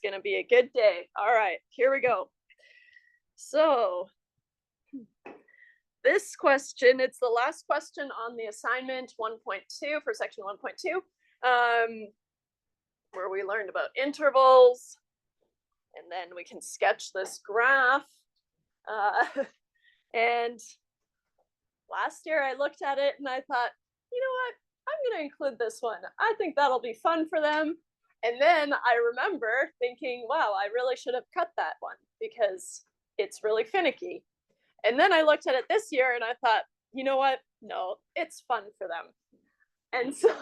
going to be a good day. All right, here we go. So this question, it's the last question on the assignment 1.2 for section 1.2, where we learned about intervals, and then we can sketch this graph. And last year I looked at it and I thought, you know what, I'm going to include this one. I think that'll be fun for them. And then I remember thinking, wow, I really should have cut that one because it's really finicky. And then I looked at it this year and I thought, you know what? No, it's fun for them. And so it's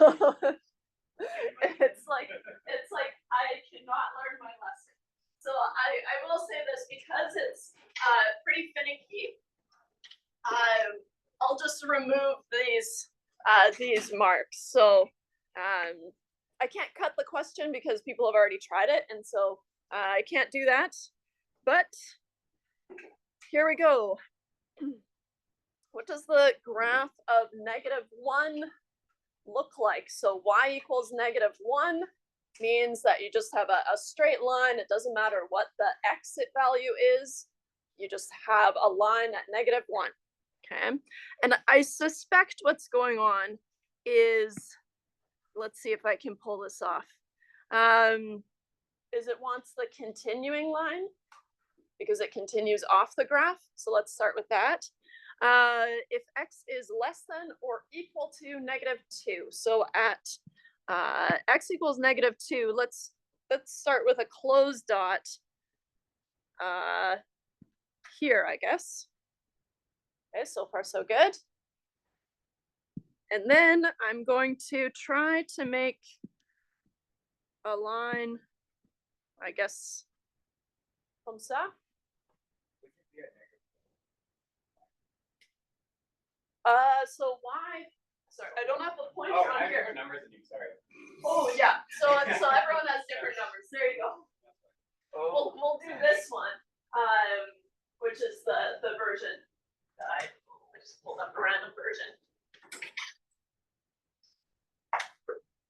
like I cannot learn my lesson. So I will say this, because it's pretty finicky, I'll just remove these marks. So I can't cut the question because people have already tried it, and so I can't do that. But here we go. What does the graph of -1 look like? So y equals -1 means that you just have a straight line. It doesn't matter what the exit value is. You just have a line at -1. Okay. And I suspect what's going on is, let's see if I can pull this off. Is it wants the continuing line because it continues off the graph. So let's start with that. If x is less than or equal to -2. So at x equals -2, let's start with a closed dot here, I guess. Okay, so far so good. And then I'm going to try to make a line, I guess, comme ça. So why? Sorry, I don't have the pointer on here. I have different numbers than you, sorry. Oh yeah, so everyone has different numbers. There you go. Oh. We'll do this one, which is the version that I just pulled up, a random version.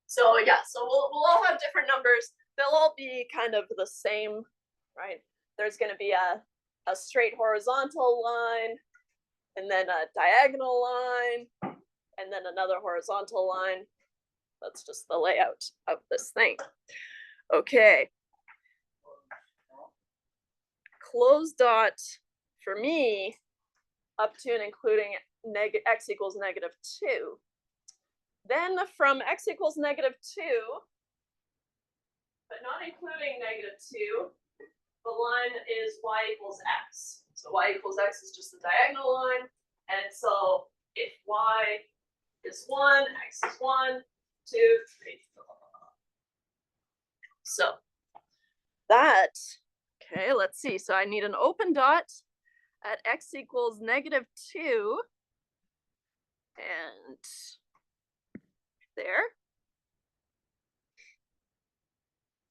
So yeah, so we'll all have different numbers. They'll all be kind of the same, right? There's going to be a straight horizontal line, and then a diagonal line, and then another horizontal line. That's just the layout of this thing. Okay. Closed dot for me up to and including x equals -2. Then from x equals -2, but not including -2, the line is y equals x. So y equals x is just the diagonal line. And so if y is 1, x is 1, 2, 3, 4. So that, okay, let's see. So I need an open dot at x equals -2. And there.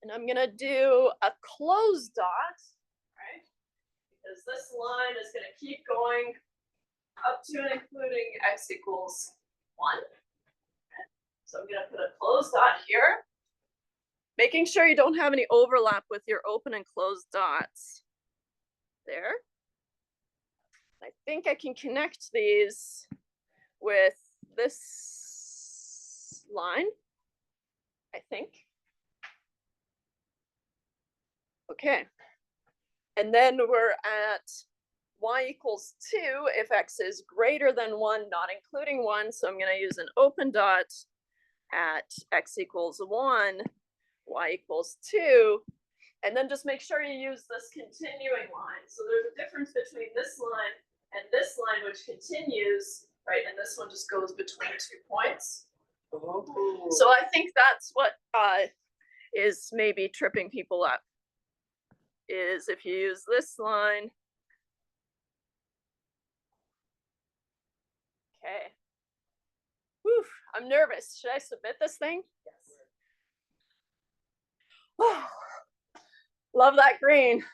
And I'm gonna do a closed dot, right? Because this line is gonna keep going up to and including x equals 1. Okay. So I'm gonna put a closed dot here, making sure you don't have any overlap with your open and closed dots. There. I think I can connect these with this line, I think. Okay. And then we're at y equals 2 if x is greater than 1, not including 1. So I'm going to use an open dot at x equals 1, y equals 2. And then just make sure you use this continuing line. So there's a difference between this line and this line, which continues, right? And this one just goes between 2 points. Oh. So I think that's what is maybe tripping people up, is if you use this line. Okay. Whew, I'm nervous. Should I submit this thing? Yes. Oh, love that green.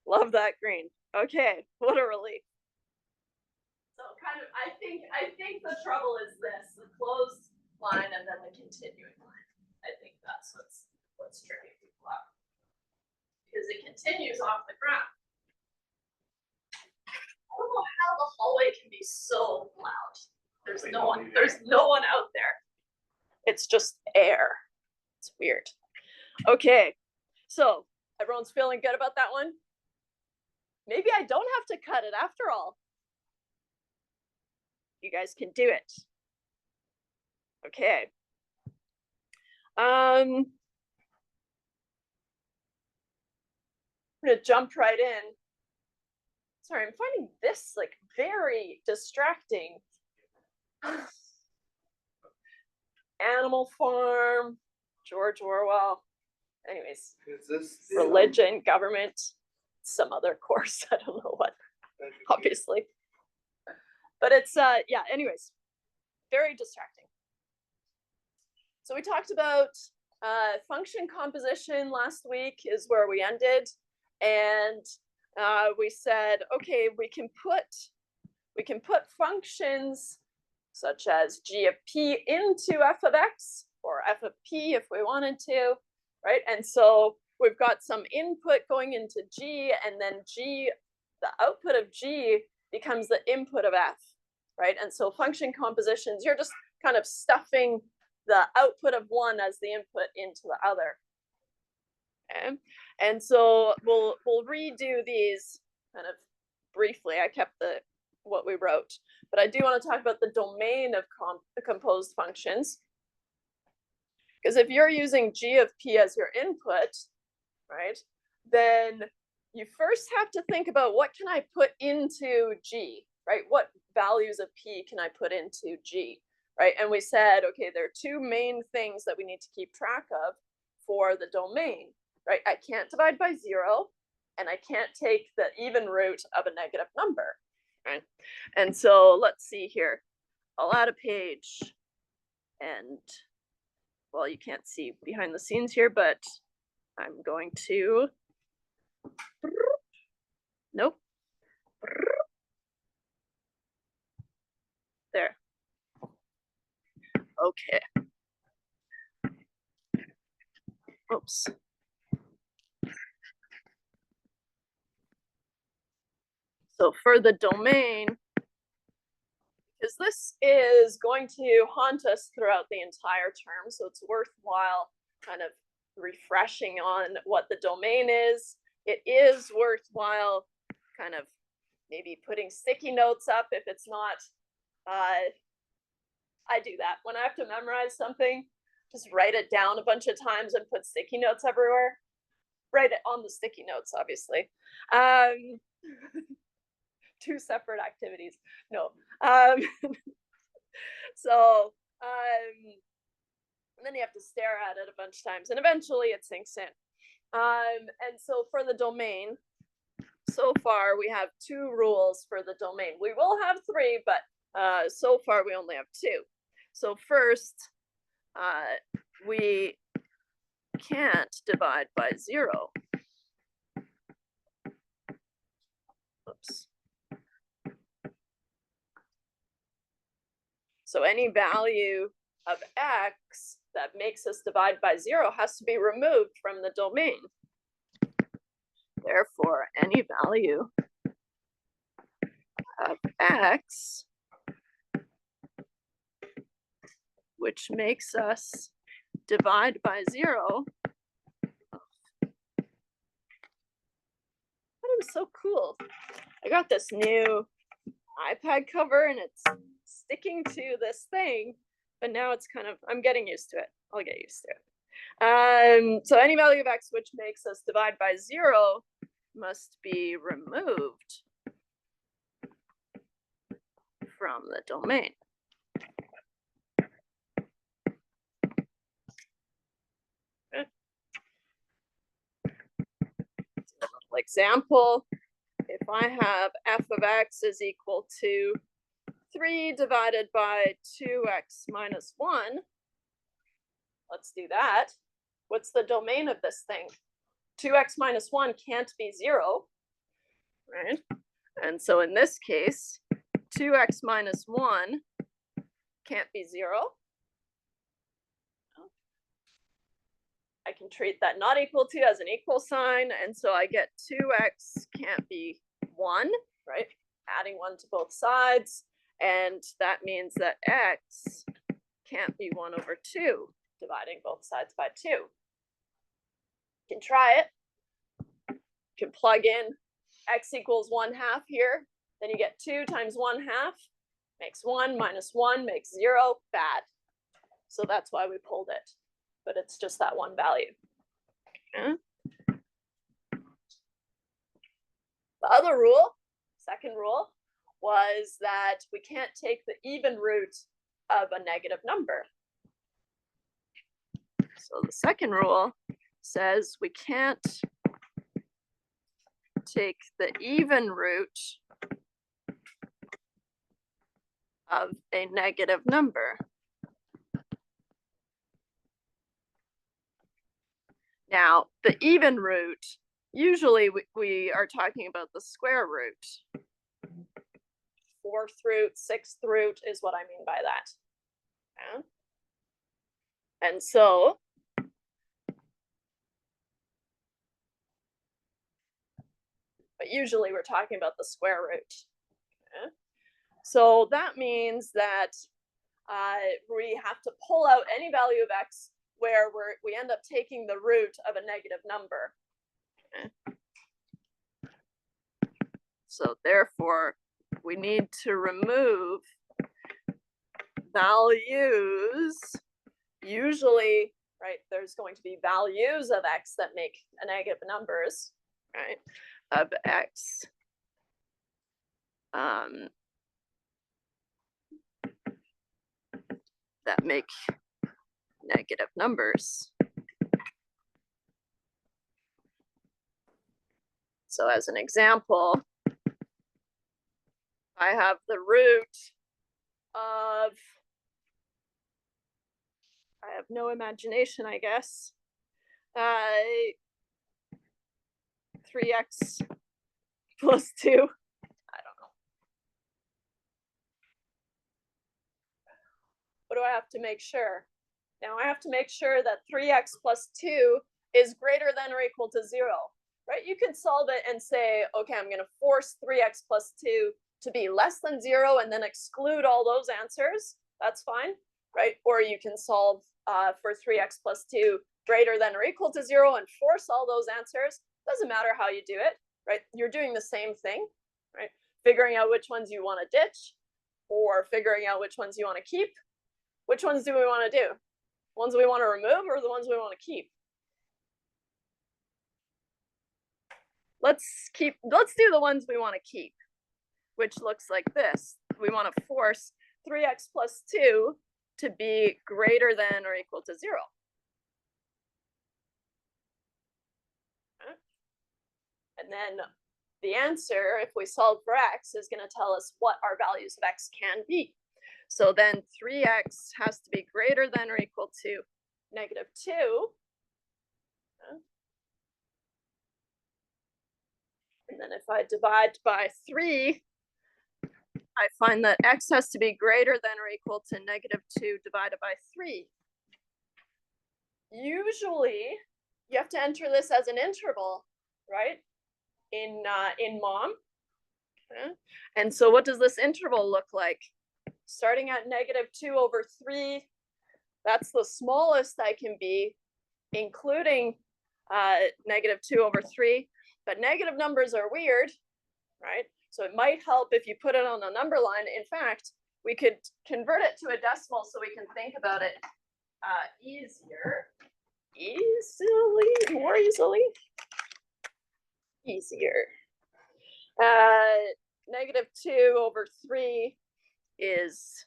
Love that green. Okay, what a relief. So kind of, I think the trouble is this: the closed line and then the continuing line. I think that's what's tripping people up. it continues off the ground. I don't know how the hallway can be so loud. There's no one out there. It's just air. It's weird. Okay, so everyone's feeling good about that one? Maybe I don't have to cut it after all. You guys can do it. Okay. I'm gonna jump right in. Sorry, I'm finding this like very distracting. Animal Farm, George Orwell. Anyways, Is this religion, government, some other course. I don't know what, obviously. But it's, yeah, anyways, very distracting. So we talked about function composition last week is where we ended. And we said, okay, we can put functions such as g of p into f of x or f of p if we wanted to, right? And so we've got some input going into g, and then g, the output of g becomes the input of f, right? And so function compositions, you're just kind of stuffing the output of one as the input into the other. Okay, and so we'll redo these kind of briefly. I kept what we wrote, but I do want to talk about the domain of composed functions, because if you're using g of p as your input, right, then you first have to think about what can I put into g, right? What values of p can I put into g, right? And we said, okay, there are two main things that we need to keep track of for the domain, right? I can't divide by 0, and I can't take the even root of a negative number, right? And so let's see here. I'll add a page, and well, you can't see behind the scenes here, but I'm going to, nope. There. Okay. Oops. So for the domain, because this is going to haunt us throughout the entire term, so it's worthwhile kind of refreshing on what the domain is. It is worthwhile kind of maybe putting sticky notes up if it's not. I do that when I have to memorize something, just write it down a bunch of times and put sticky notes everywhere. Write it on the sticky notes, obviously. Two separate activities. No. So, and then you have to stare at it a bunch of times, and eventually it sinks in. And so for the domain, so far we have 2 rules for the domain. We will have 3, but so far we only have 2. So first, we can't divide by 0. Oops. So any value of x that makes us divide by 0 has to be removed from the domain. Therefore, any value of x which makes us divide by 0. That is so cool. I got this new iPad cover and it's sticking to this thing, but now it's kind of, I'm getting used to it. I'll get used to it. So any value of x which makes us divide by 0 must be removed from the domain. Okay. Example, if I have f of x is equal to 3 divided by 2x minus 1, let's do that. What's the domain of this thing? 2x minus 1 can't be 0, right? And so in this case, 2x minus 1 can't be 0. I can treat that not equal to as an equal sign, and so I get 2x can't be 1, right? Adding 1 to both sides, and that means that x can't be 1 over 2, dividing both sides by 2. You can try it. You can plug in x equals 1/2 here, then you get 2 times 1/2 makes 1, minus 1 makes 0, bad. So that's why we pulled it, but it's just that one value. Okay. The other rule, second rule, was that we can't take the even root of a negative number. So the second rule says we can't take the even root of a negative number. Now, the even root, usually we are talking about the square root. 4th root, 6th root is what I mean by that. Okay. And so, but usually we're talking about the square root. Okay. So that means that we have to pull out any value of x where we end up taking the root of a negative number. Okay. So therefore, we need to remove values. Usually, right, there's going to be values of x that make a negative numbers, right, of x. That make negative numbers. So as an example, I have the root of, I have no imagination, I guess, 3x plus 2. I don't know. What do I have to make sure? Now I have to make sure that 3x plus 2 is greater than or equal to 0, right? You could solve it and say, okay, I'm going to force 3x plus 2 to be less than 0 and then exclude all those answers. That's fine, right? Or you can solve for 3x plus 2 greater than or equal to 0 and force all those answers. Doesn't matter how you do it, right? You're doing the same thing, right? Figuring out which ones you want to ditch or figuring out which ones you want to keep. Which ones do we want to do? Ones we want to remove or the ones we want to keep? Let's do the ones we want to keep, which looks like this. We want to force 3x plus 2 to be greater than or equal to 0. Okay. And then the answer, if we solve for x, is going to tell us what our values of x can be. So then 3x has to be greater than or equal to negative 2. Okay. And then if I divide by 3, I find that x has to be greater than or equal to negative 2 divided by 3. Usually, you have to enter this as an interval, right? In MOM. Okay. And so what does this interval look like? Starting at negative 2 over 3, that's the smallest I can be, including negative 2 over 3. But negative numbers are weird, right? So it might help if you put it on a number line. In fact, we could convert it to a decimal so we can think about it more easier. Negative 2 over 3 is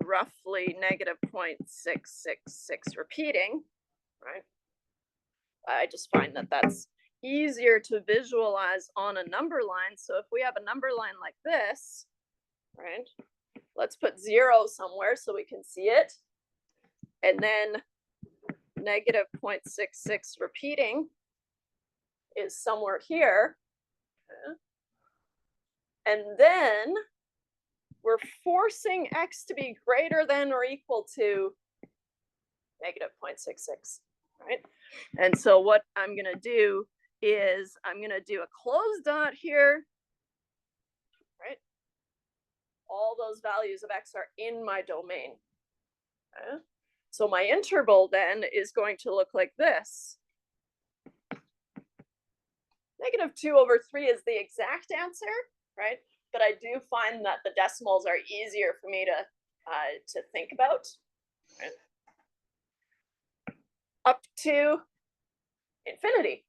roughly negative 0.666 repeating, right? I just find that that's easier to visualize on a number line. So if we have a number line like this, right, let's put 0 somewhere so we can see it. And then negative 0.66 repeating is somewhere here. Okay. And then we're forcing x to be greater than or equal to negative 0.66. right? And so what I'm gonna do is I'm gonna do a closed dot here, right? All those values of x are in my domain. Okay? So my interval then is going to look like this. -2/3 is the exact answer, right? But I do find that the decimals are easier for me to think about. Right? Up to infinity.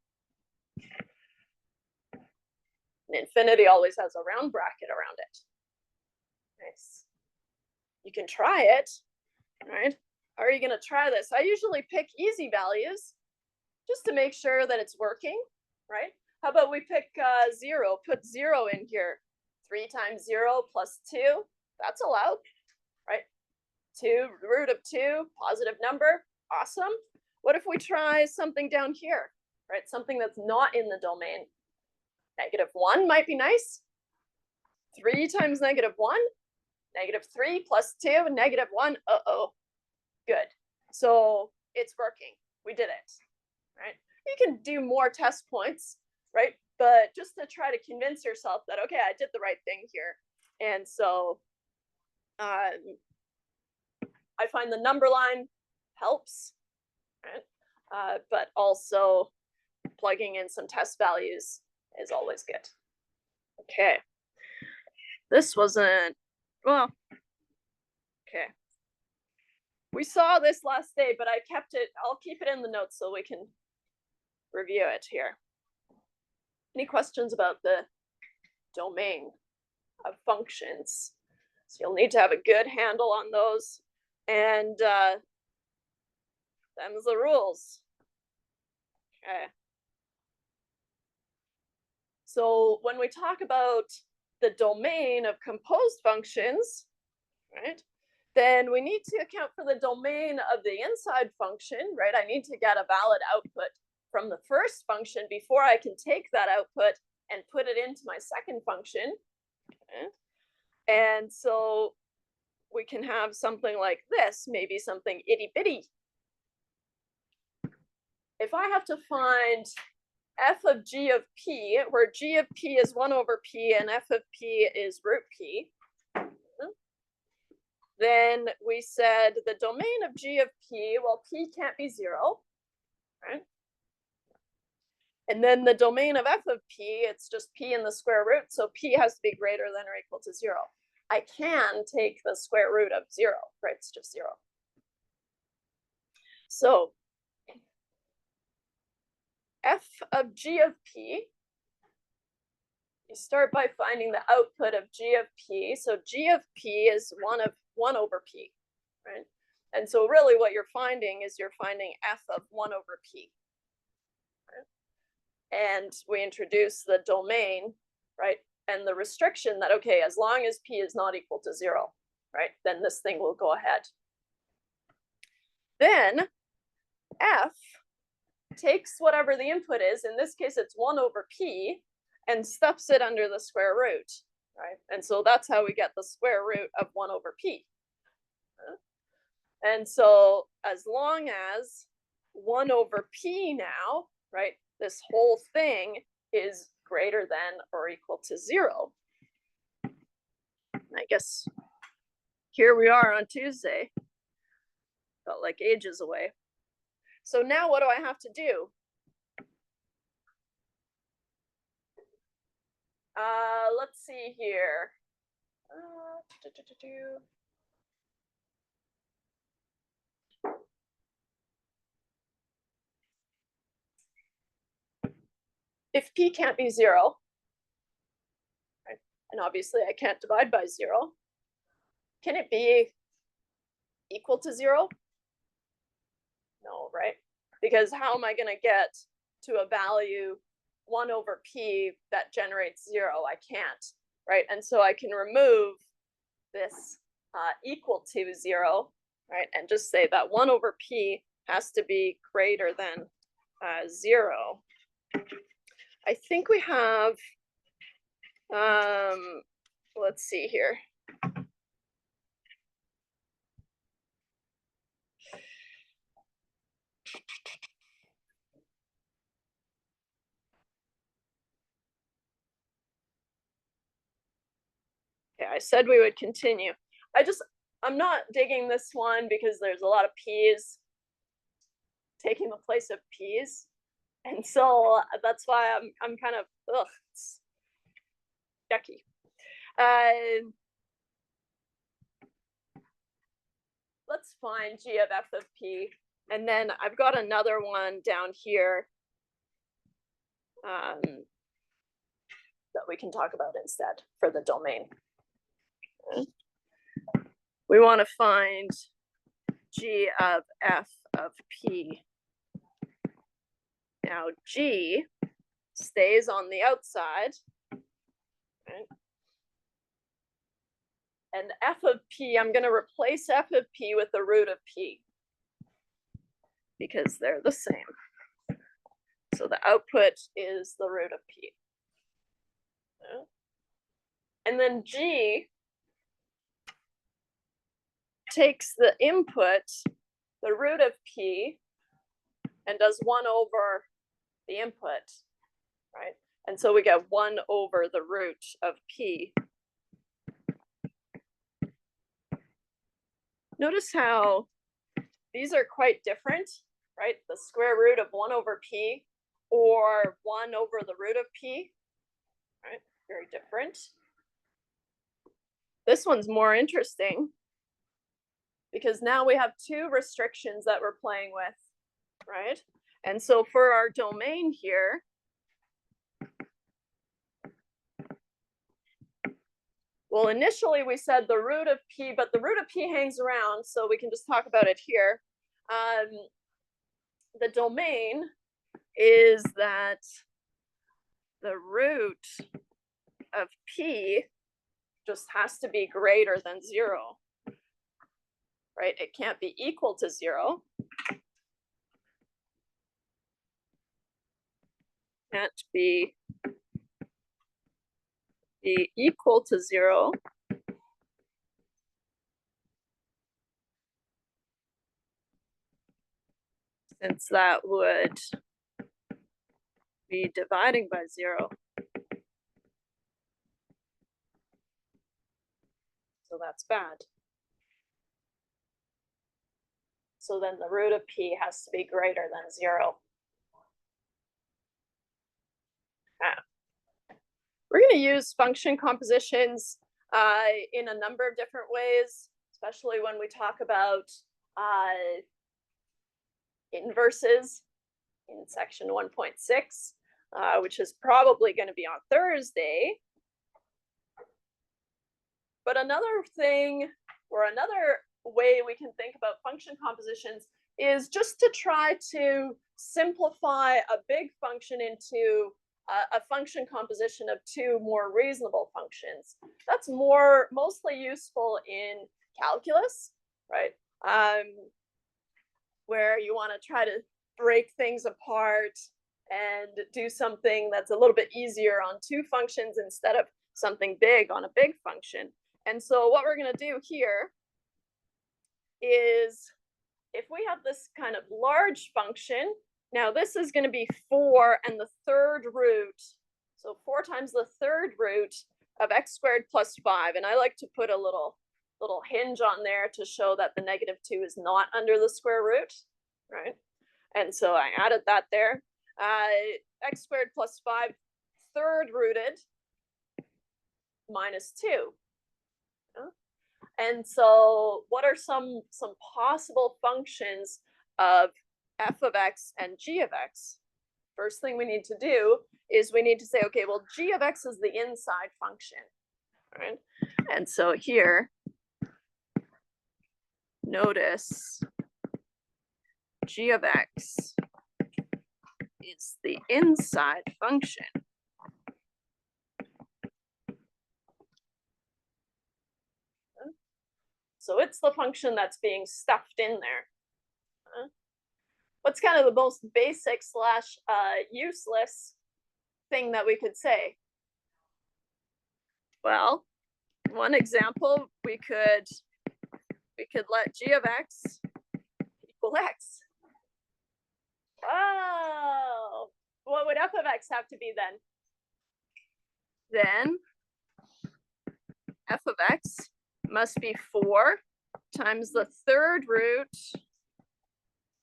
And infinity always has a round bracket around it. Nice. You can try it, right? How are you going to try this? I usually pick easy values just to make sure that it's working, right? How about we pick 0, put 0 in here. 3 times 0 plus 2, that's allowed, right? 2, root of 2, positive number, awesome. What if we try something down here, right? Something that's not in the domain. -1 might be nice. 3 times -1, -3 plus 2, -1, uh-oh, good. So it's working, we did it, right? You can do more test points, right? But just to try to convince yourself that, okay, I did the right thing here. And so I find the number line helps, right? But also plugging in some test values is always good. Okay. This wasn't, well, okay. We saw this last day, but I kept it, I'll keep it in the notes so we can review it here. Any questions about the domain of functions? So you'll need to have a good handle on those. And them's the rules. Okay. So when we talk about the domain of composed functions, right, then we need to account for the domain of the inside function, right? I need to get a valid output from the first function before I can take that output and put it into my second function. Okay? And so we can have something like this, maybe something itty bitty. If I have to find f of g of p, where g of p is 1/p and f of p is root p, then we said the domain of g of p, well, p can't be 0, right? And then the domain of f of p, it's just p in the square root, so p has to be greater than or equal to 0. I can take the square root of 0, right? It's just 0. So f of g of p, you start by finding the output of g of p. So g of p is 1/p, right? And so really what you're finding is you're finding f of 1/p. Right? And we introduce the domain, right? And the restriction that, okay, as long as p is not equal to 0, right, then this thing will go ahead. Then f takes whatever the input is, in this case it's 1/p, and stuffs it under the square root, right? And so that's how we get the square root of 1/p. And so as long as 1/p now, right, this whole thing is greater than or equal to 0. I guess here we are on Tuesday. Felt like ages away. So now what do I have to do? Let's see here. If p can't be 0, right, and obviously I can't divide by 0, can it be equal to 0? No, right? Because how am I going to get to a value 1/p that generates 0? I can't, right? And so I can remove this equal to 0, right? And just say that 1/p has to be greater than 0. I think we have, let's see here. I said we would continue. I'm not digging this one because there's a lot of p's taking the place of p's. And so that's why I'm kind of, it's yucky. Let's find g of f of p. And then I've got another one down here that we can talk about instead for the domain. We want to find g of f of p. Now g stays on the outside, right? And f of p, I'm going to replace f of p with the root of p because they're the same. So the output is the root of p. And then g takes the input, the root of p, and does 1 over the input, right? And so we get 1 over the root of p. Notice how these are quite different, right? The square root of 1 over p or 1 over the root of p, right? Very different. This one's more interesting because now we have 2 restrictions that we're playing with, right? And so for our domain here, well, initially we said the root of p, but the root of p hangs around, so we can just talk about it here. The domain is that the root of p just has to be greater than 0, right? It can't be equal to 0. Can't be equal to 0. Since that would be dividing by 0. So that's bad. So then the root of p has to be greater than 0. We're going to use function compositions in a number of different ways, especially when we talk about inverses in section 1.6, which is probably going to be on Thursday. But another thing, or another way we can think about function compositions is just to try to simplify a big function into a function composition of 2 more reasonable functions. That's mostly useful in calculus, right? Where you want to try to break things apart and do something that's a little bit easier on 2 functions instead of something big on a big function. And so what we're going to do here is, if we have this kind of large function, now this is going to be 4 and the 3rd root, so 4 times the 3rd root of x squared plus 5, and I like to put a little hinge on there to show that the -2 is not under the square root, right? And so I added that there. X squared plus 5, 3rd rooted, -2. And so what are some possible functions of f of x and g of x? First thing we need to do is we need to say, okay, well, g of x is the inside function, right? And so here, notice g of x is the inside function. So it's the function that's being stuffed in there. What's kind of the most basic / useless thing that we could say? Well, one example, we could let g of x equal x. Oh, what would f of x have to be then? Then f of x must be 4 times the third root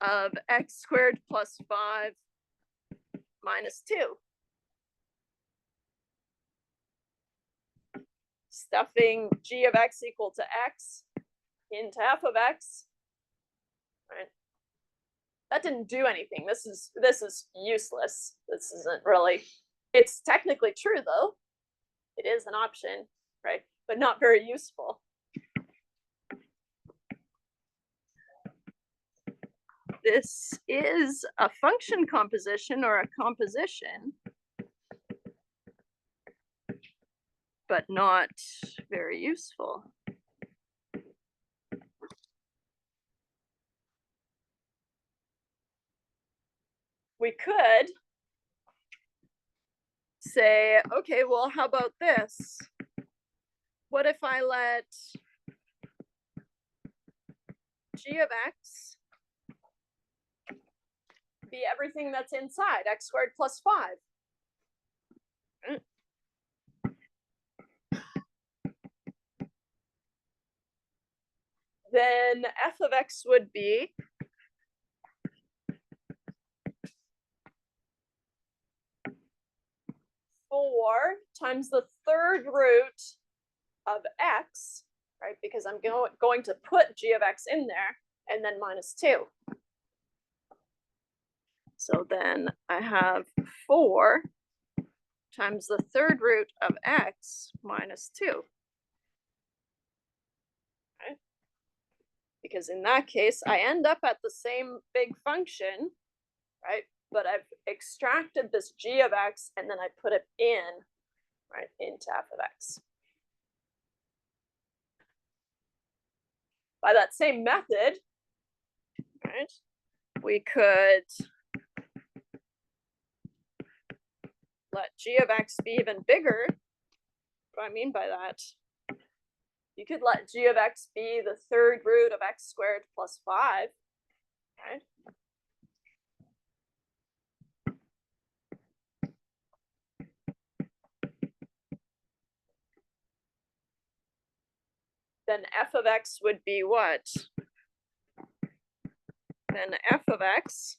of x squared plus 5 minus 2. Stuffing g of x equal to x into f of x, right? That didn't do anything. This is useless. This isn't really, it's technically true though. It is an option, right? But not very useful. This is a function composition or a composition, but not very useful. We could say, okay, well, how about this? What if I let g of x be everything that's inside x squared plus 5? Then f of x would be 4 times the third root of x, right? Because I'm going to put g of x in there, and then minus 2. So then I have 4 times the third root of x minus 2. Okay. Because in that case, I end up at the same big function, right? But I've extracted this g of x and then I put it in, right, into f of x. By that same method, right, we could let g of x be even bigger. What do I mean by that? You could let g of x be the third root of x squared plus 5, right? Then f of x would be what? Then f of x,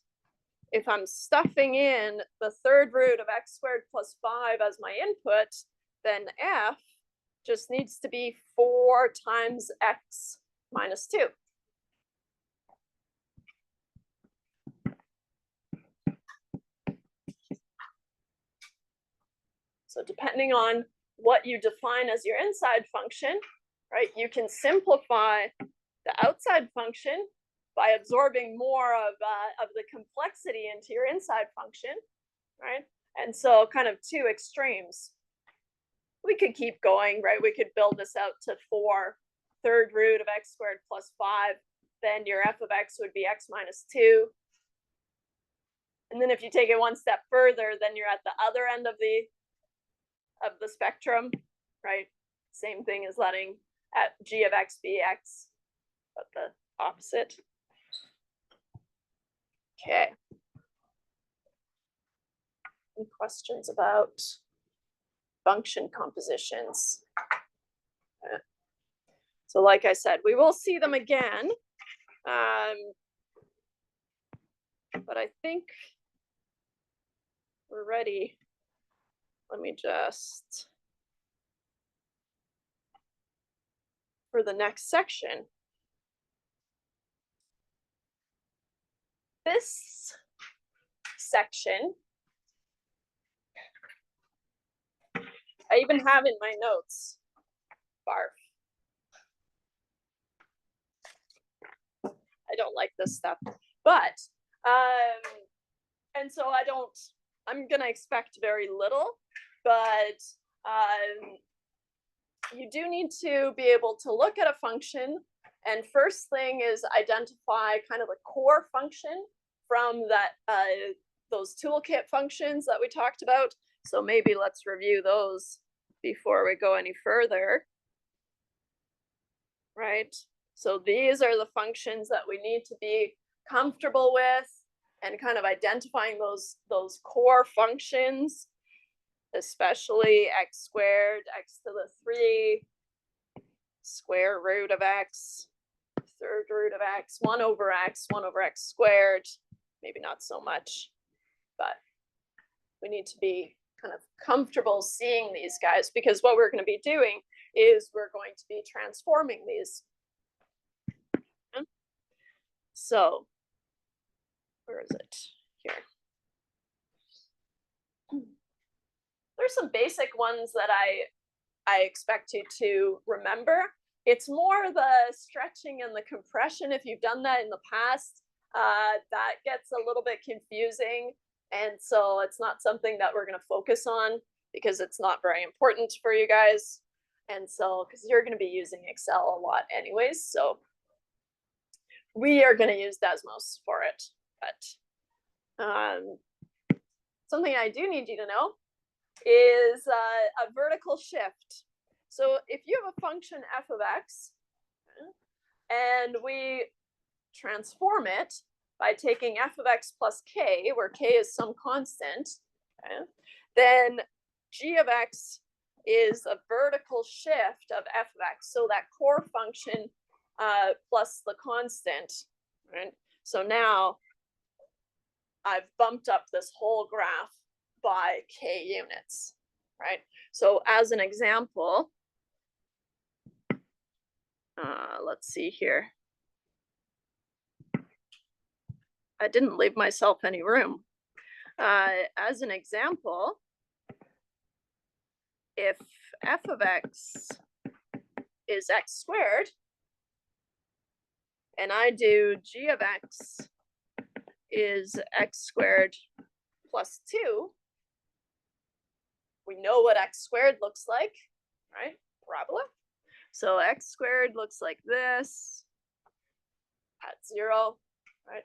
if I'm stuffing in the third root of x squared plus 5 as my input, then f just needs to be 4 times x minus 2. So depending on what you define as your inside function, right, you can simplify the outside function by absorbing more of the complexity into your inside function, right? And so kind of two extremes. We could keep going, right? We could build this out to 4 third root of x squared plus 5. Then your f of x would be x minus 2. And then if you take it one step further, then you're at the other end of the spectrum, right? Same thing as letting g of x be x, but the opposite. Okay. Any questions about function compositions? So like I said, we will see them again. But I think we're ready. Let me just, for the next section. This section, I even have in my notes, barf. I don't like this stuff, but, and so I'm gonna expect very little, but you do need to be able to look at a function, and first thing is identify kind of a core function from that those toolkit functions that we talked about. So maybe let's review those before we go any further, right? So these are the functions that we need to be comfortable with, and kind of identifying those core functions, especially x squared, x to the 3, square root of x, third root of x, 1 over x, 1 over x squared. Maybe not so much, but we need to be kind of comfortable seeing these guys, because what we're going to be doing is we're going to be transforming these. So where is it? Here. There's some basic ones that I expect you to remember. It's more the stretching and the compression. If you've done that in the past, that gets a little bit confusing. And so it's not something that we're going to focus on because it's not very important for you guys. And so, because you're going to be using Excel a lot anyways. So we are going to use Desmos for it. But something I do need you to know is a vertical shift. So if you have a function f of x, and we transform it by taking f of x plus k, where k is some constant, okay, then g of x is a vertical shift of f of x. So that core function plus the constant, right? So now I've bumped up this whole graph by k units, right? So as an example, let's see here. I didn't leave myself any room. As an example, if f of x is x squared, and I do g of x is x squared plus 2, we know what x squared looks like, right? Parabola. So x squared looks like this at 0, right?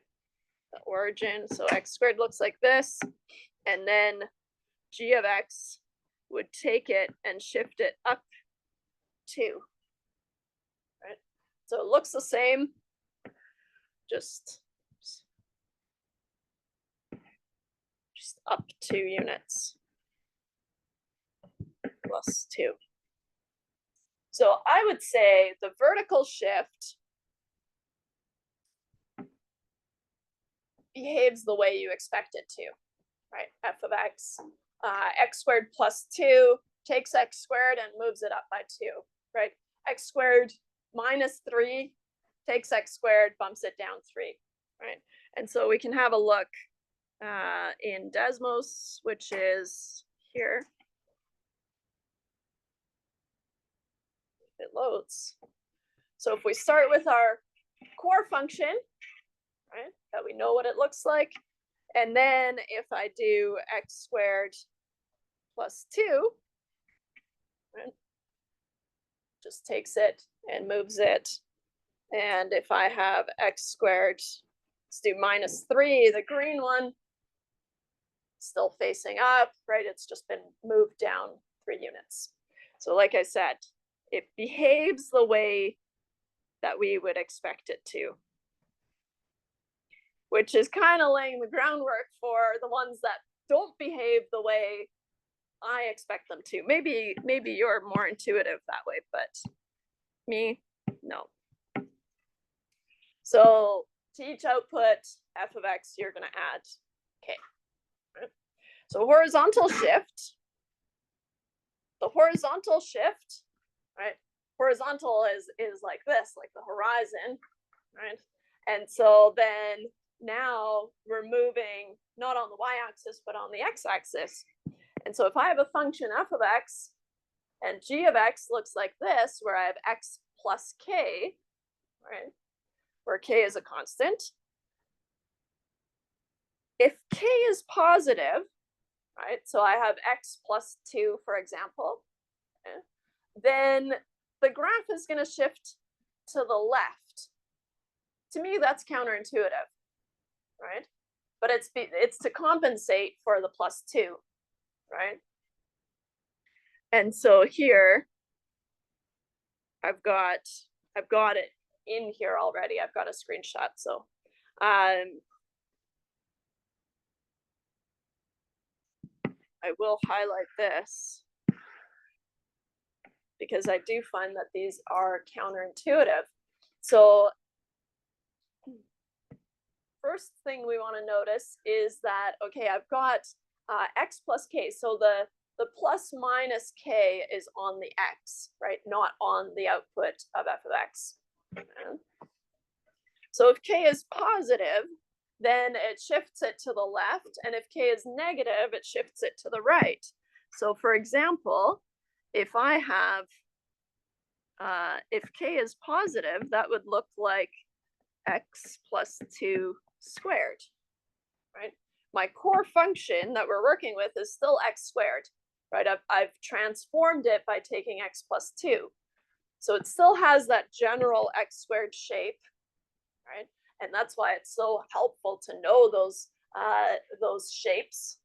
The origin. So x squared looks like this. And then g of x would take it and shift it up 2, right? So it looks the same, just up 2 units plus 2. So I would say the vertical shift behaves the way you expect it to, right? F of x, x squared plus 2 takes x squared and moves it up by 2, right? X squared minus 3 takes x squared, bumps it down 3, right? And so we can have a look in Desmos, which is here. It loads. So if we start with our core function, right, that we know what it looks like, and then if I do x squared plus 2, right, just takes it and moves it. And if I have x squared, let's do minus 3, the green one, still facing up, right? It's just been moved down 3 units. So like I said, it behaves the way that we would expect it to, which is kind of laying the groundwork for the ones that don't behave the way I expect them to. Maybe you're more intuitive that way, but me, no. So to each output f of x, you're going to add k. Right? So horizontal shift. The horizontal shift, right? Horizontal is like this, like the horizon, right? And so then now we're moving not on the y-axis, but on the x-axis. And so if I have a function f of x and g of x looks like this, where I have x plus k, right? Where k is a constant. If k is positive, right? So I have x plus 2, for example, okay, then the graph is going to shift to the left. To me, that's counterintuitive, right? But it's to compensate for the plus 2, right? And so here, I've got it in here already. I've got a screenshot. So I will highlight this. because I do find that these are counterintuitive. So first thing we want to notice is that, okay, I've got x plus k. So the plus minus k is on the x, right? Not on the output of f of x. So if k is positive, then it shifts it to the left. And if k is negative, it shifts it to the right. So for example, if I have, if k is positive, that would look like x plus 2 squared, right? My core function that we're working with is still x squared, right? I've transformed it by taking x plus 2. So it still has that general x squared shape, right? And that's why it's so helpful to know those shapes.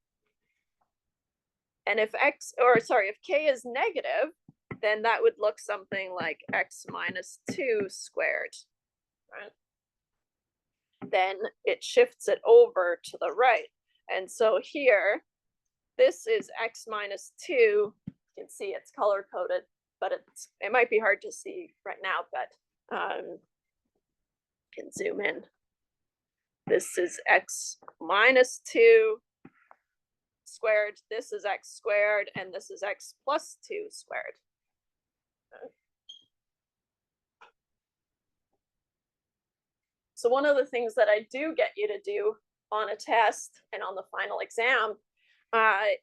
And if if k is negative, then that would look something like x minus 2 squared, right? Then it shifts it over to the right. And so here, this is x minus 2. You can see it's color coded, but it might be hard to see right now, but can zoom in. This is x minus 2 squared, this is x squared, and this is x plus 2 squared. So one of the things that I do get you to do on a test and on the final exam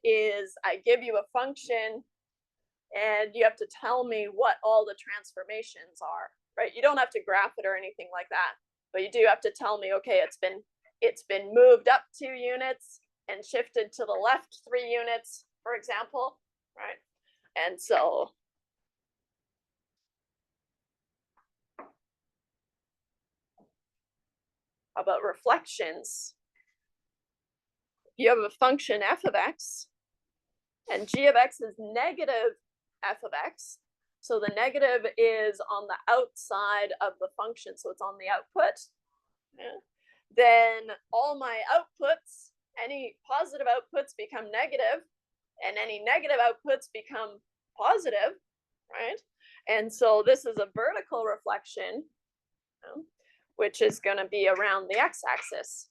is I give you a function and you have to tell me what all the transformations are, right? You don't have to graph it or anything like that, but you do have to tell me, okay, it's been moved up 2 units and shifted to the left 3 units, for example, right? And so about reflections, you have a function f of x, and g of x is negative f of x. So the negative is on the outside of the function, so it's on the output. Yeah. Then all my outputs, any positive outputs become negative, and any negative outputs become positive, right? And so this is a vertical reflection, which is going to be around the x-axis.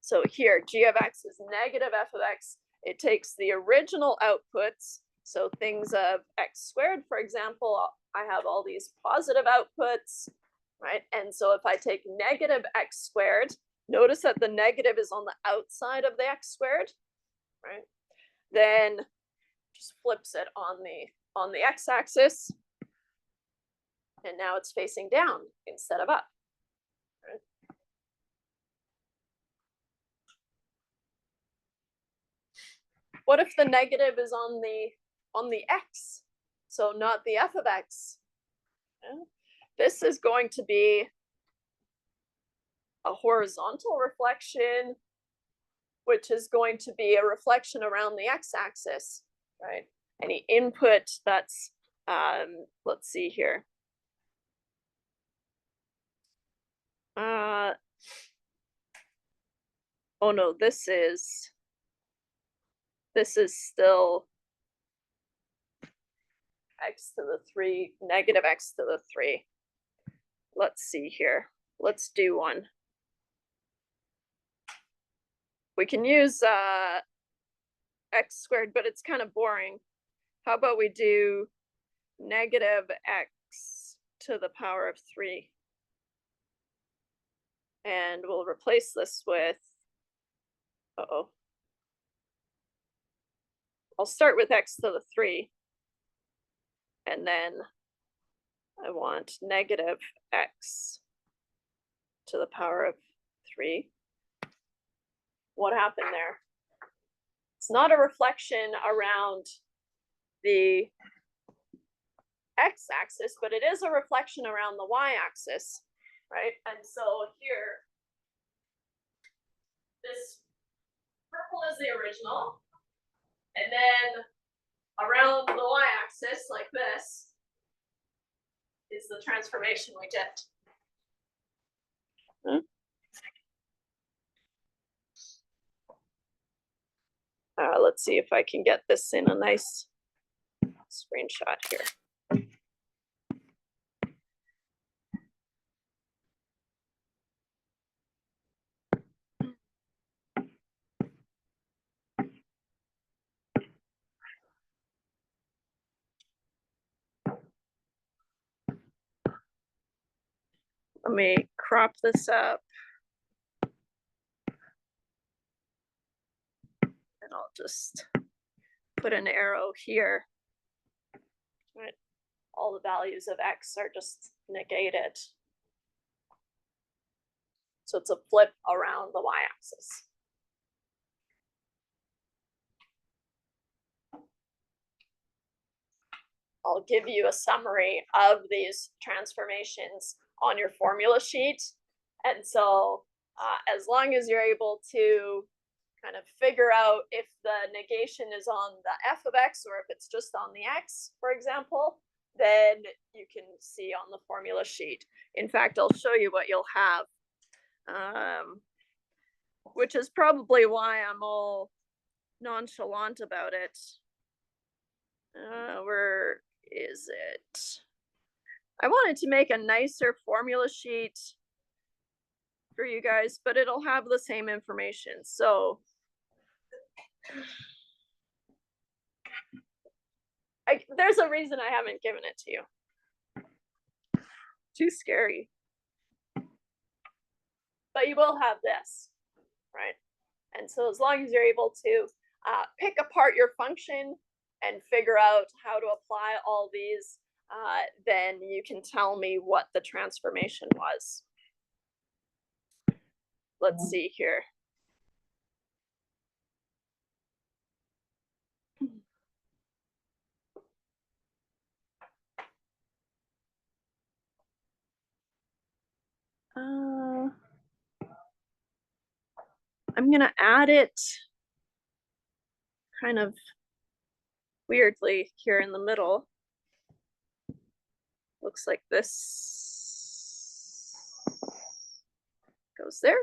So here, g of x is negative f of x. It takes the original outputs, so things of x squared, for example, I have all these positive outputs, right? And so if I take negative x squared, notice that the negative is on the outside of the x squared, right? Then just flips it on the x-axis, and now it's facing down instead of up. Right? What if the negative is on the x, so not the f of x? Yeah. This is going to be a horizontal reflection, which is going to be a reflection around the x-axis, right? Any input that's, let's see here. Oh no, this is still x to the 3, negative x to the 3. Let's see here. Let's do one. We can use x squared, but it's kind of boring. How about we do negative x to the power of 3? And we'll replace this with, I'll start with x to the 3. And then I want negative x to the power of 3. What happened there? It's not a reflection around the x-axis, but it is a reflection around the y-axis, right? And so here, this purple is the original, and then around the y-axis, like this, is the transformation we did. let's see if I can get this in a nice screenshot here. Let me crop this up. And I'll just put an arrow here. Right. All the values of x are just negated. So it's a flip around the y-axis. I'll give you a summary of these transformations on your formula sheet. And so as long as you're able to kind of figure out if the negation is on the f of x or if it's just on the x, for example, then you can see on the formula sheet. In fact, I'll show you what you'll have, which is probably why I'm all nonchalant about it. Where is it? I wanted to make a nicer formula sheet for you guys, but it'll have the same information. So there's a reason I haven't given it to you. Too scary. But you will have this, right? And so as long as you're able to pick apart your function and figure out how to apply all these, then you can tell me what the transformation was. Let's see here. I'm gonna add it kind of weirdly here in the middle. Looks like this goes there.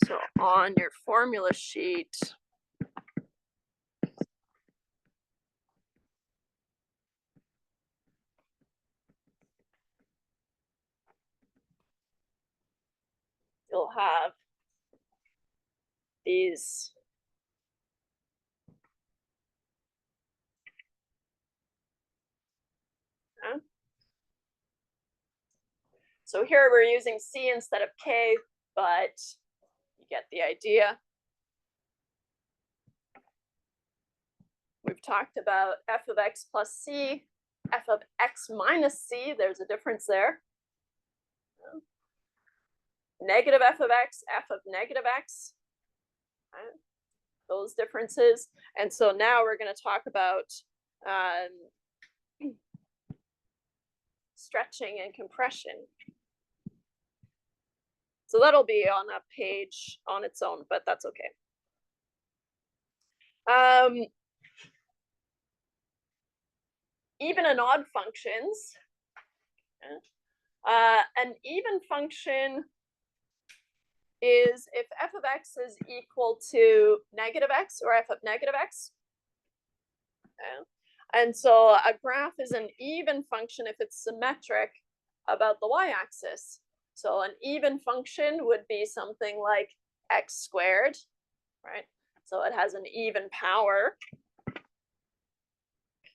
So on your formula sheet, you'll have these so here we're using C instead of K, but you get the idea. We've talked about f of x plus c, f of x minus c, there's a difference there. Negative f of x, f of negative x, right? Those differences. And so now we're going to talk about stretching and compression. So that'll be on a page on its own, but that's okay. Even and odd functions. An even function is if f of x is equal to negative x or f of negative x. And so a graph is an even function if it's symmetric about the y-axis. So an even function would be something like x squared, right? So it has an even power.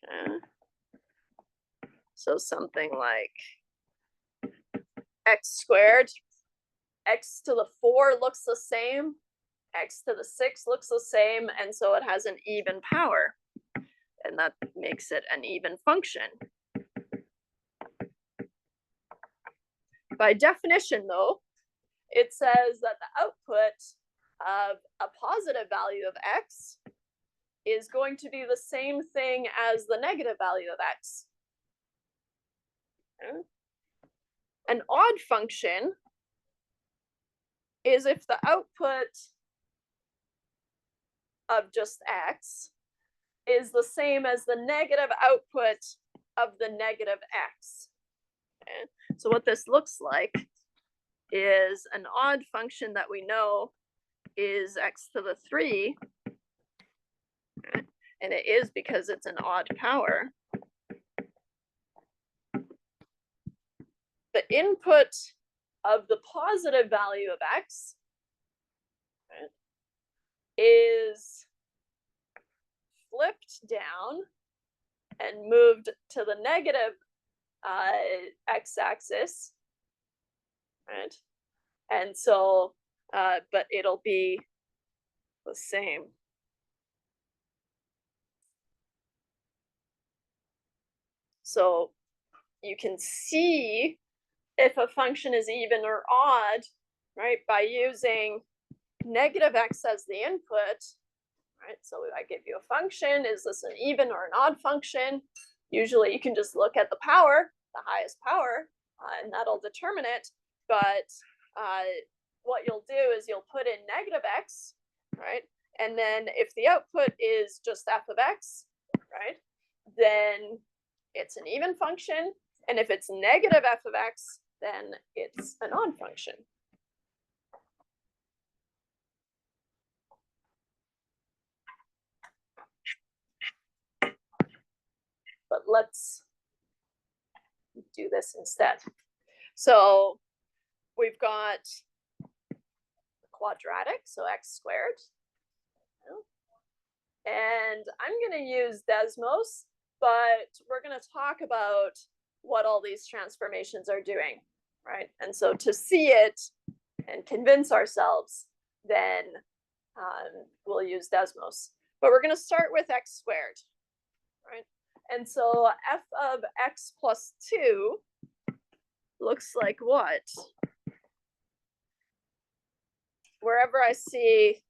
Okay. So something like x squared, x to the 4 looks the same, x to the 6 looks the same, and so it has an even power. And that makes it an even function. By definition, though, it says that the output of a positive value of x is going to be the same thing as the negative value of x. Okay. An odd function is if the output of just x is the same as the negative output of the negative x. Okay? So what this looks like is an odd function that we know is x to the 3. Okay? And it is because it's an odd power. The input of the positive value of x, right, is flipped down and moved to the negative x-axis, right? And so, but it'll be the same. So you can see if a function is even or odd, right, by using negative x as the input, right? So I give you a function, is this an even or an odd function? Usually you can just look at the power, the highest power, and that'll determine it. But what you'll do is you'll put in negative x, right? And then if the output is just f of x, right, then it's an even function. And if it's negative f of x, then it's an odd function. But let's do this instead. So we've got quadratic, so x squared. And I'm going to use Desmos, but we're going to talk about what all these transformations are doing, right? And so to see it and convince ourselves, then we'll use Desmos. But we're going to start with x squared, right? And so f of x plus 2 looks like what? Wherever I see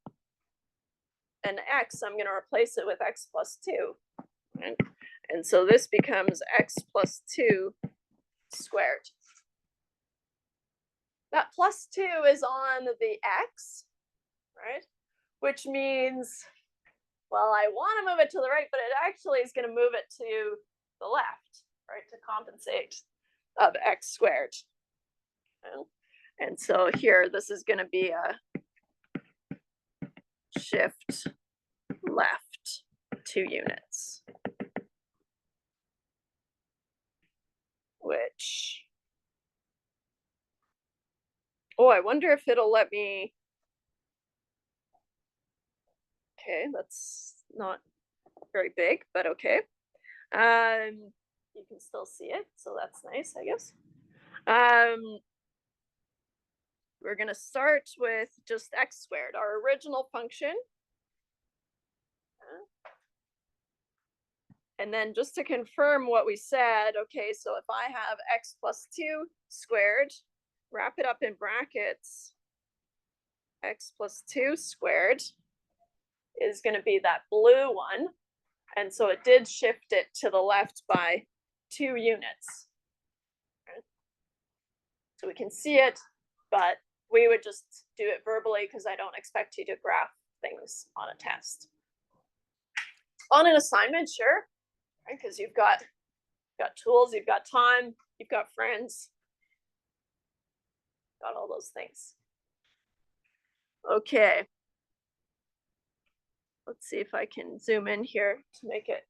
an x, I'm going to replace it with x plus 2. Right? And so this becomes x plus 2 squared. That plus 2 is on the x, right? Which means, well, I want to move it to the right, but it actually is going to move it to the left, right, to compensate of x squared. And so here, this is going to be a shift left 2 units, which, oh, I wonder if it'll let me, okay, that's not very big, but okay. You can still see it, so that's nice, I guess. We're going to start with just x squared, our original function. And then just to confirm what we said, okay, so if I have x plus 2 squared, wrap it up in brackets, x plus 2 squared is going to be that blue one. And so it did shift it to the left by 2 units. Okay. So we can see it, but we would just do it verbally because I don't expect you to graph things on a test. On an assignment, sure, right? Because you've got tools, you've got time, you've got friends, got all those things. Okay. Let's see if I can zoom in here to make it.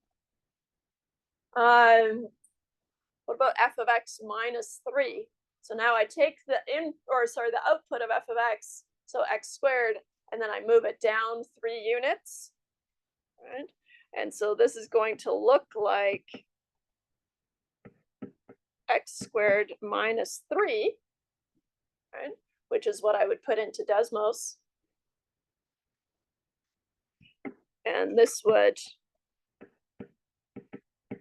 What about f of x minus 3? So now I take the output of f of x, so x squared, and then I move it down 3 units, right? And so this is going to look like x squared minus 3, right? Which is what I would put into Desmos. And this would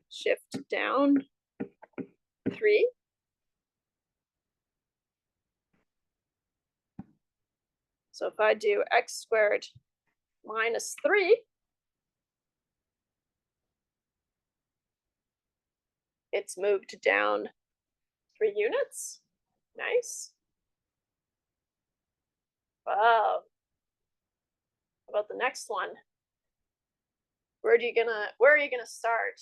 shift down 3. So if I do x squared minus 3, it's moved down 3 units. Nice. Wow. How about the next one? Where are you gonna start?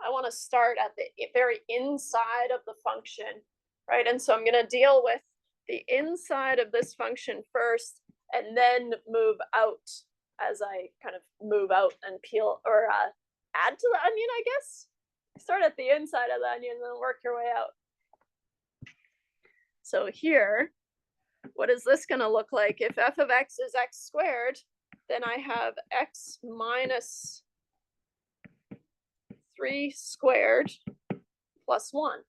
I want to start at the very inside of the function, right? And so I'm going to deal with the inside of this function first, and then move out as I kind of move out and peel or add to the onion, I guess. Start at the inside of the onion and then work your way out. So here, what is this going to look like? If f of x is x squared, then I have x minus 3 squared plus 1.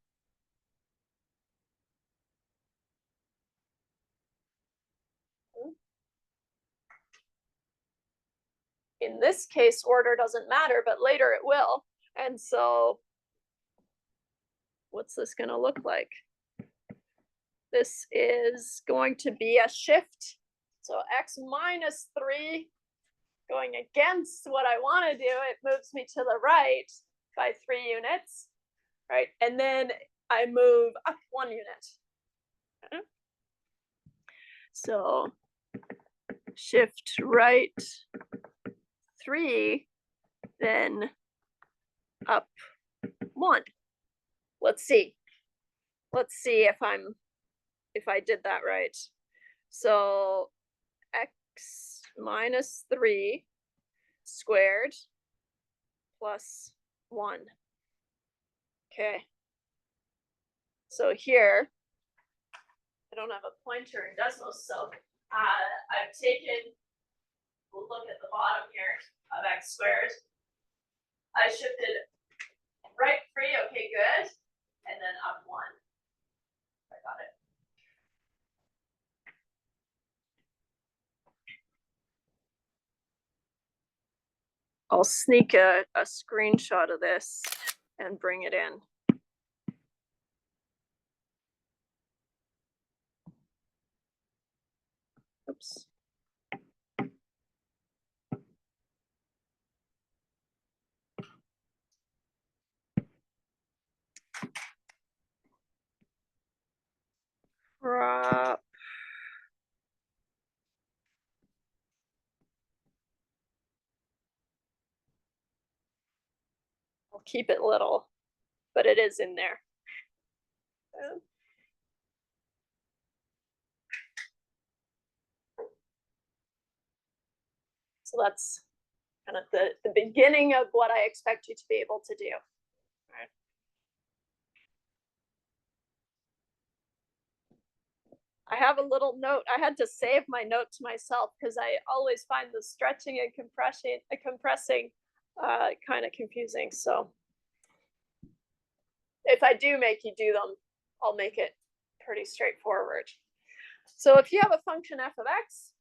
In this case, order doesn't matter, but later it will. And so what's this going to look like? This is going to be a shift. So x minus 3 going against what I want to do, it moves me to the right by 3 units, right? And then I move up 1 unit. Okay. So shift right 3, then up 1. Let's see. Let's see if I did that right. So x minus 3 squared plus 1. Okay. So here, I don't have a pointer in Desmos, so I've taken, we'll look at the bottom here of x squared. I shifted right 3, okay, good, and then up 1. I got it. I'll sneak a screenshot of this and bring it in. Oops. Crop. I'll keep it little, but it is in there. So that's kind of the beginning of what I expect you to be able to do. Right. I have a little note. I had to save my note to myself because I always find the stretching and compressing kind of confusing. So if I do make you do them, I'll make it pretty straightforward. So if you have a function f of x,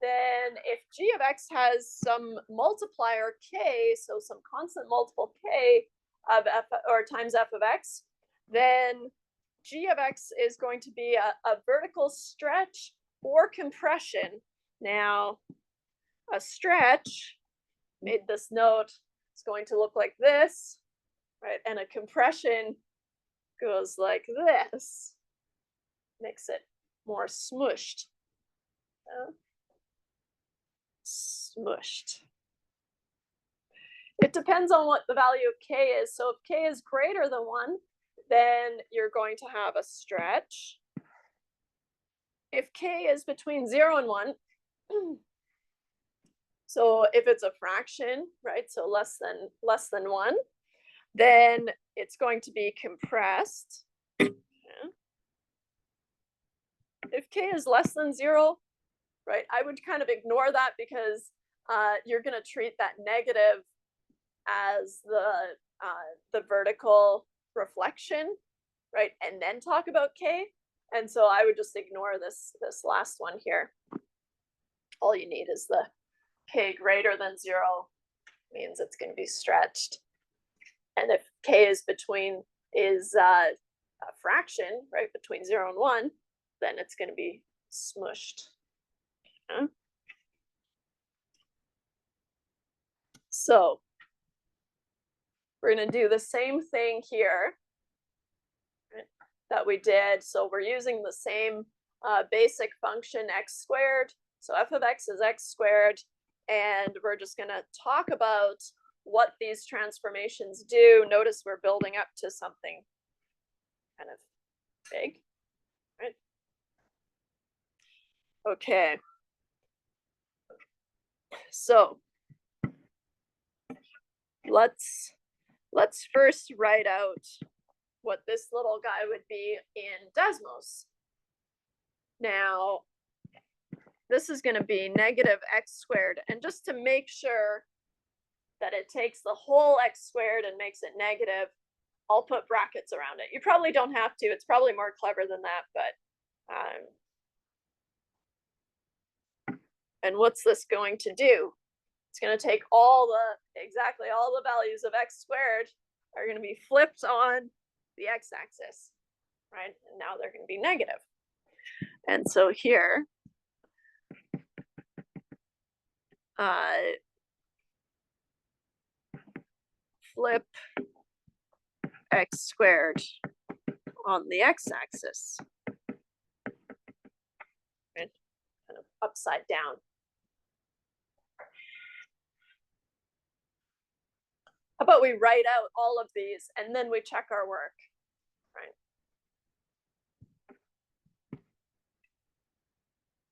then if g of x has some multiplier k, so some constant multiple k of f or times f of x, then g of x is going to be a vertical stretch or compression. Now, a stretch, made this note, is going to look like this, right? And a compression goes like this, makes it more smushed. Smushed. It depends on what the value of k is. So if k is greater than 1, then you're going to have a stretch. If k is between 0 and 1, so if it's a fraction, right, so less than 1, then it's going to be compressed. Yeah. If k is less than 0, right, I would kind of ignore that because you're going to treat that negative as the vertical reflection, right, and then talk about k. And so I would just ignore this last one here. All you need is the k greater than 0 means it's going to be stretched. And if k is a fraction, right, between 0 and 1, then it's going to be smushed. Okay. So we're going to do the same thing here, right, that we did. So we're using the same basic function x squared. So f of x is x squared. And we're just going to talk about what these transformations do. Notice we're building up to something kind of big, right? Okay. So let's first write out what this little guy would be in Desmos. Now, this is going to be negative x squared. And just to make sure that it takes the whole x squared and makes it negative, I'll put brackets around it. You probably don't have to. It's probably more clever than that, but and what's this going to do? It's going to take exactly all the values of x squared are going to be flipped on the x-axis, right? And now they're going to be negative. And so here, flip x squared on the x-axis, right? Kind of upside down. How about we write out all of these and then we check our work, right?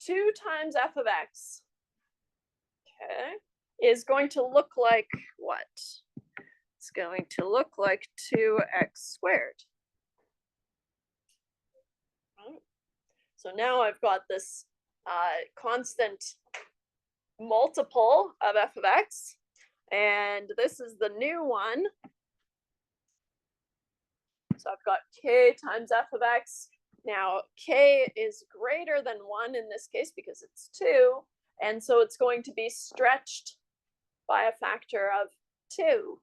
2 times f of x, okay, is going to look like what? It's going to look like 2x squared. Right. So now I've got this constant multiple of f of x, and this is the new one. So I've got k times f of x. Now k is greater than 1 in this case because it's 2, and so it's going to be stretched by a factor of 2.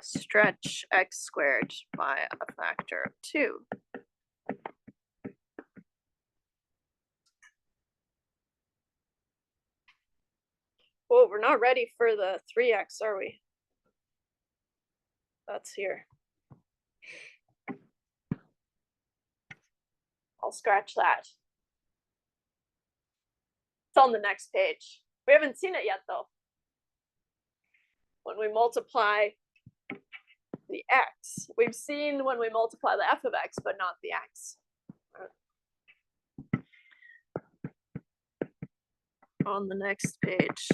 Stretch x squared by a factor of 2. Oh, we're not ready for the 3x, are we? That's here. I'll scratch that. It's on the next page. We haven't seen it yet, though. When we multiply the x, we've seen when we multiply the f of x, but not the x. On the next page.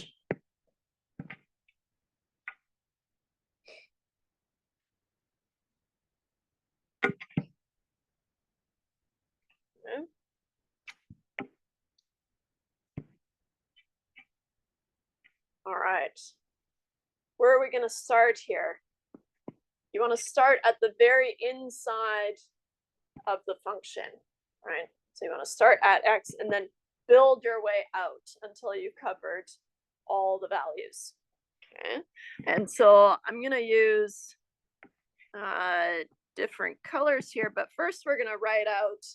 Okay. All right. Where are we going to start here? You want to start at the very inside of the function, right? So you want to start at x and then build your way out until you covered all the values. Okay. And so I'm going to use different colors here, but first we're going to write out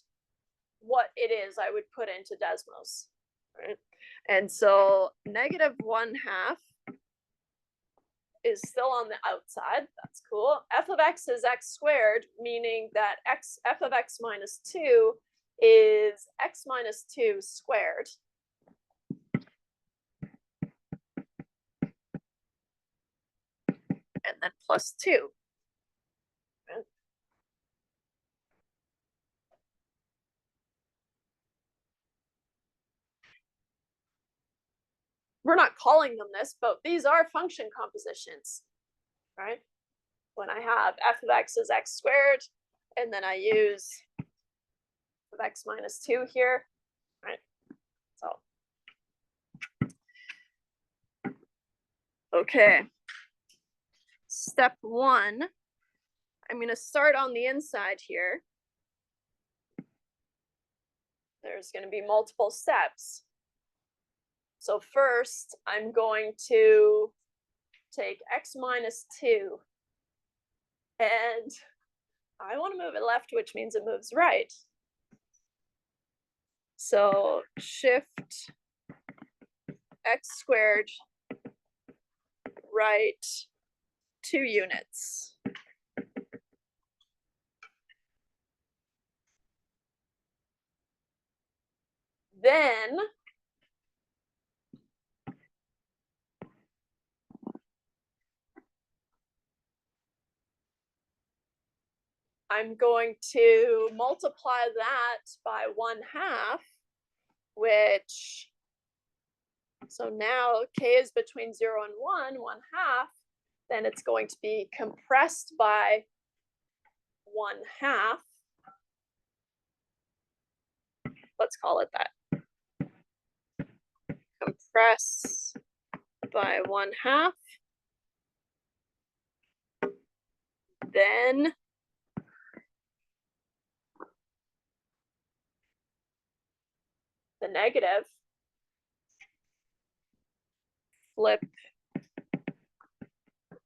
what it is I would put into Desmos, right? And so negative 1/2 is still on the outside. That's cool. F of x is x squared, meaning that f of x minus 2 is x minus 2 squared. And then plus 2. Okay. We're not calling them this, but these are function compositions, right? When I have f of x is x squared, and then I use f of x minus 2 here, right? So, okay. Step 1, I'm going to start on the inside here. There's going to be multiple steps. So first, I'm going to take x minus 2, and I want to move it left, which means it moves right. So shift x squared right 2 units. then I'm going to multiply that by 1/2, which, so now k is between 0 and 1/2, then it's going to be compressed by 1/2. Let's call it that. Compress by 1/2. Then the negative, flip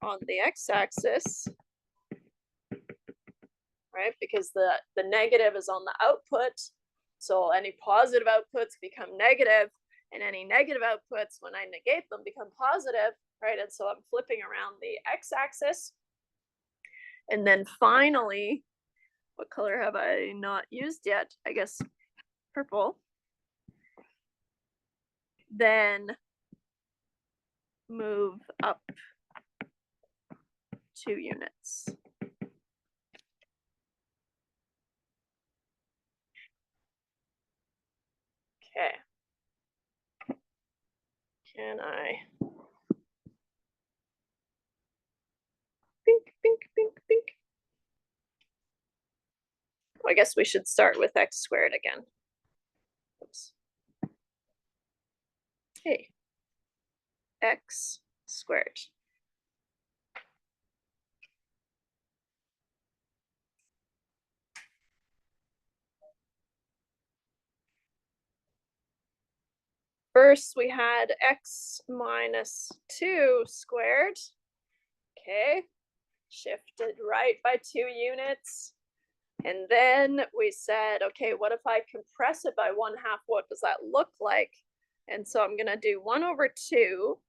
on the x-axis, right? Because the negative is on the output. So any positive outputs become negative, and any negative outputs, when I negate them, become positive, right? And so I'm flipping around the x-axis. And then finally, what color have I not used yet? I guess purple. Then move up 2 units. Okay. Can I? Pink, pink, pink, pink. Well, I guess we should start with x squared again. Oops. Hey, x squared. First, we had x minus 2 squared. Okay, shifted right by 2 units. And then we said, okay, what if I compress it by 1/2? What does that look like? And so I'm gonna do 1/2.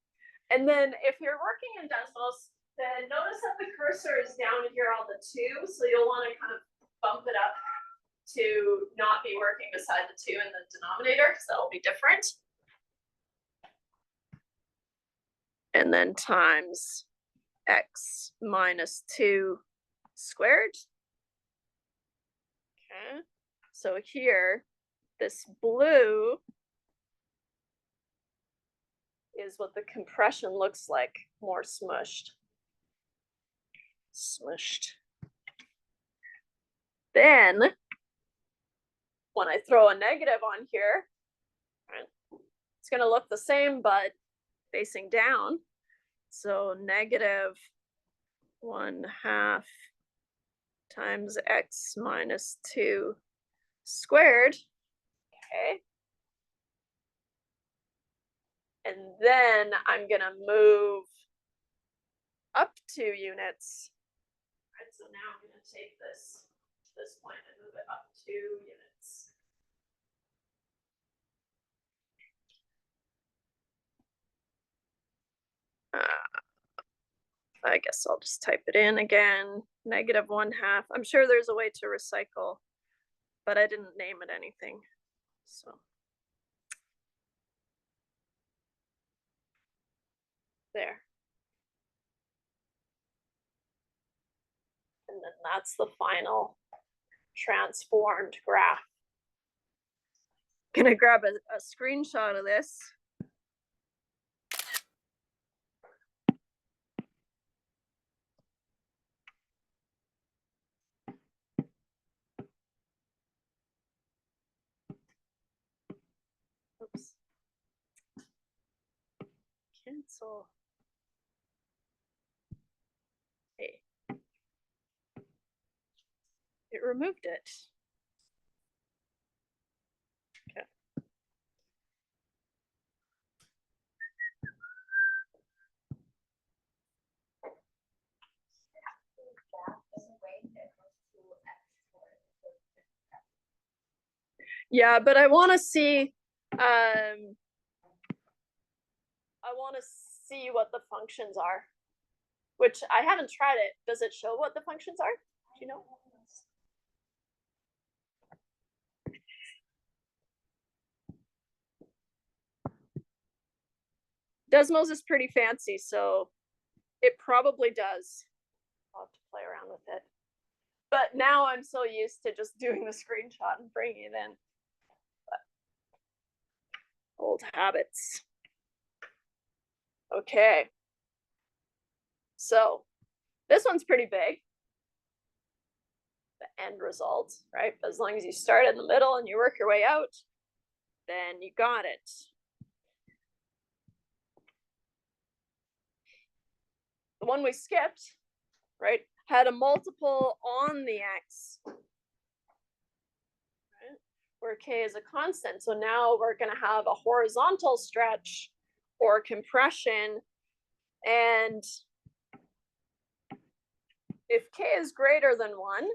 And then if you're working in decimals, then notice that the cursor is down here on the 2. So you'll want to kind of bump it up to not be working beside the 2 in the denominator, because that'll be different. And then times x minus 2 squared. Okay, so here, this blue is what the compression looks like, more smushed. Smushed. Then, when I throw a negative on here, it's going to look the same, but facing down. So negative 1/2 times x minus 2 squared. Okay. And then I'm going to move up 2 units. Right, so now I'm going to take this point and move it up 2 units. I guess I'll just type it in again. Negative 1/2. I'm sure there's a way to recycle, but I didn't name it anything. So there. And then that's the final transformed graph. Gonna grab a screenshot of this. Oops. Cancel. Hey. It removed it. Okay. Yeah, but I want to see what the functions are, which I haven't tried it. Does it show what the functions are? Do you know? Desmos is pretty fancy, so it probably does. I'll have to play around with it. But now I'm so used to just doing the screenshot and bringing it in. But old habits. Okay. So this one's pretty big. The end result, right? As long as you start in the middle and you work your way out, then you got it. The one we skipped, right, had a multiple on the x, right, where k is a constant. So now we're going to have a horizontal stretch or compression. And if k is greater than 1,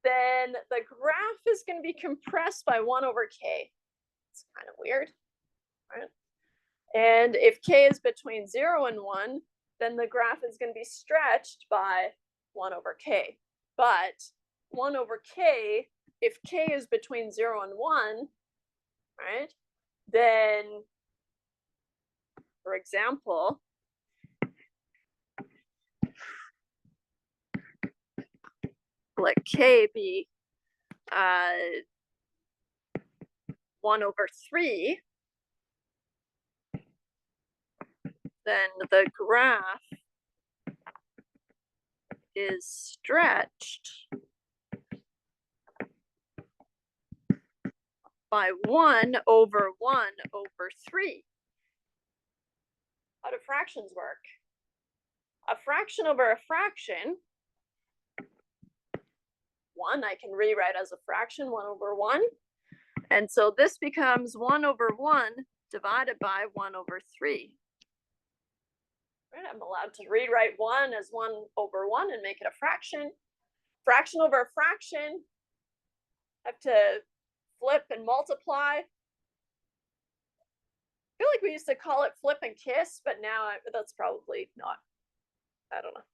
then the graph is going to be compressed by 1 over k. It's kind of weird, right? And if k is between 0 and 1, then the graph is going to be stretched by 1 over k. But 1 over k, if k is between 0 and 1, right, then, for example, let k be 1 over 3, then the graph is stretched by 1 over 1 over 3. How do fractions work? A fraction over a fraction, 1 I can rewrite as a fraction, 1 over 1. And so this becomes 1 over 1 divided by 1 over 3. Right, I'm allowed to rewrite 1 as 1 over 1 and make it a fraction. Fraction over a fraction, I have to flip and multiply. I feel like we used to call it flip and kiss, but now that's probably not, I don't know.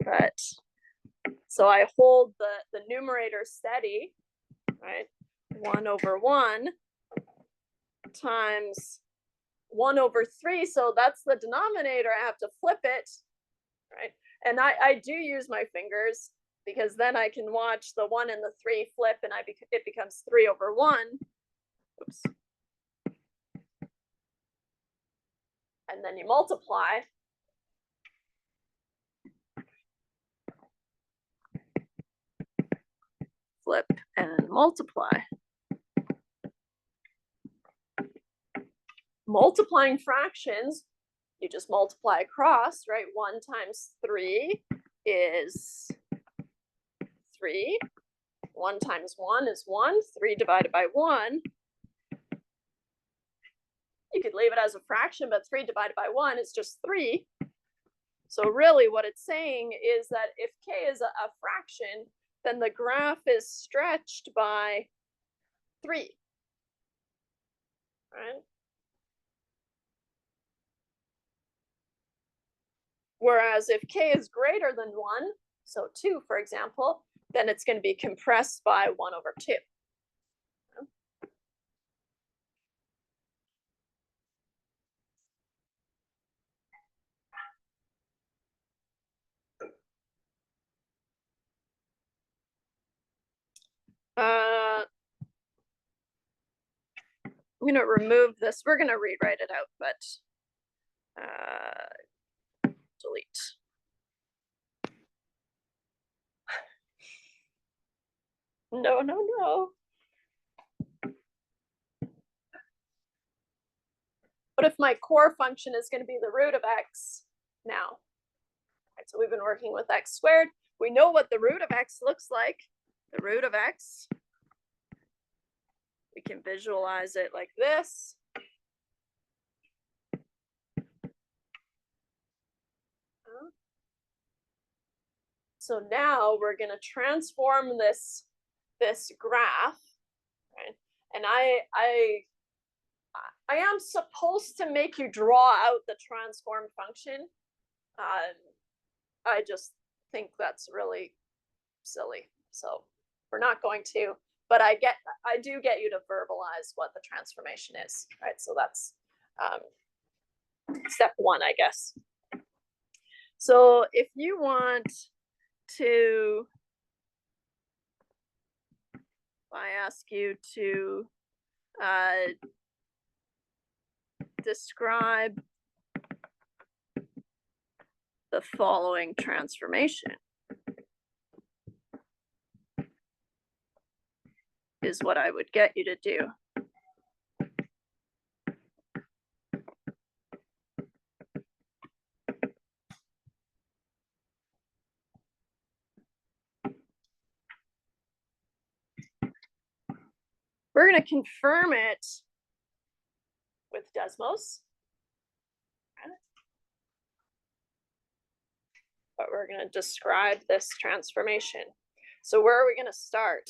But so I hold the numerator steady, right? 1 over 1 times 1 over 3. So that's the denominator. I have to flip it, right? And I do use my fingers because then I can watch the 1 and the 3 flip and it becomes 3 over 1. Oops. And then you multiply. Flip and multiply. Multiplying fractions, you just multiply across, right? 1 times 3 is 3. 1 times 1 is 1. 3 divided by 1. You could leave it as a fraction, but 3 divided by 1 is just 3. So really what it's saying is that if k is a fraction, then the graph is stretched by 3. Right? Whereas if k is greater than 1, so 2, for example, then it's going to be compressed by 1 over 2. I'm going to remove this. We're going to rewrite it out, but delete. No, no, no. What if my core function is going to be the root of x now? Right, so we've been working with x squared. We know what the root of x looks like. The root of x, we can visualize it like this. So now we're going to transform this graph, right? And I am supposed to make you draw out the transformed function. I just think that's really silly. So we're not going to, but I do get you to verbalize what the transformation is, right? So that's step one, I guess. So if you want to, I ask you to describe the following transformation, is what I would get you to do. We're going to confirm it with Desmos. But we're going to describe this transformation. So where are we going to start?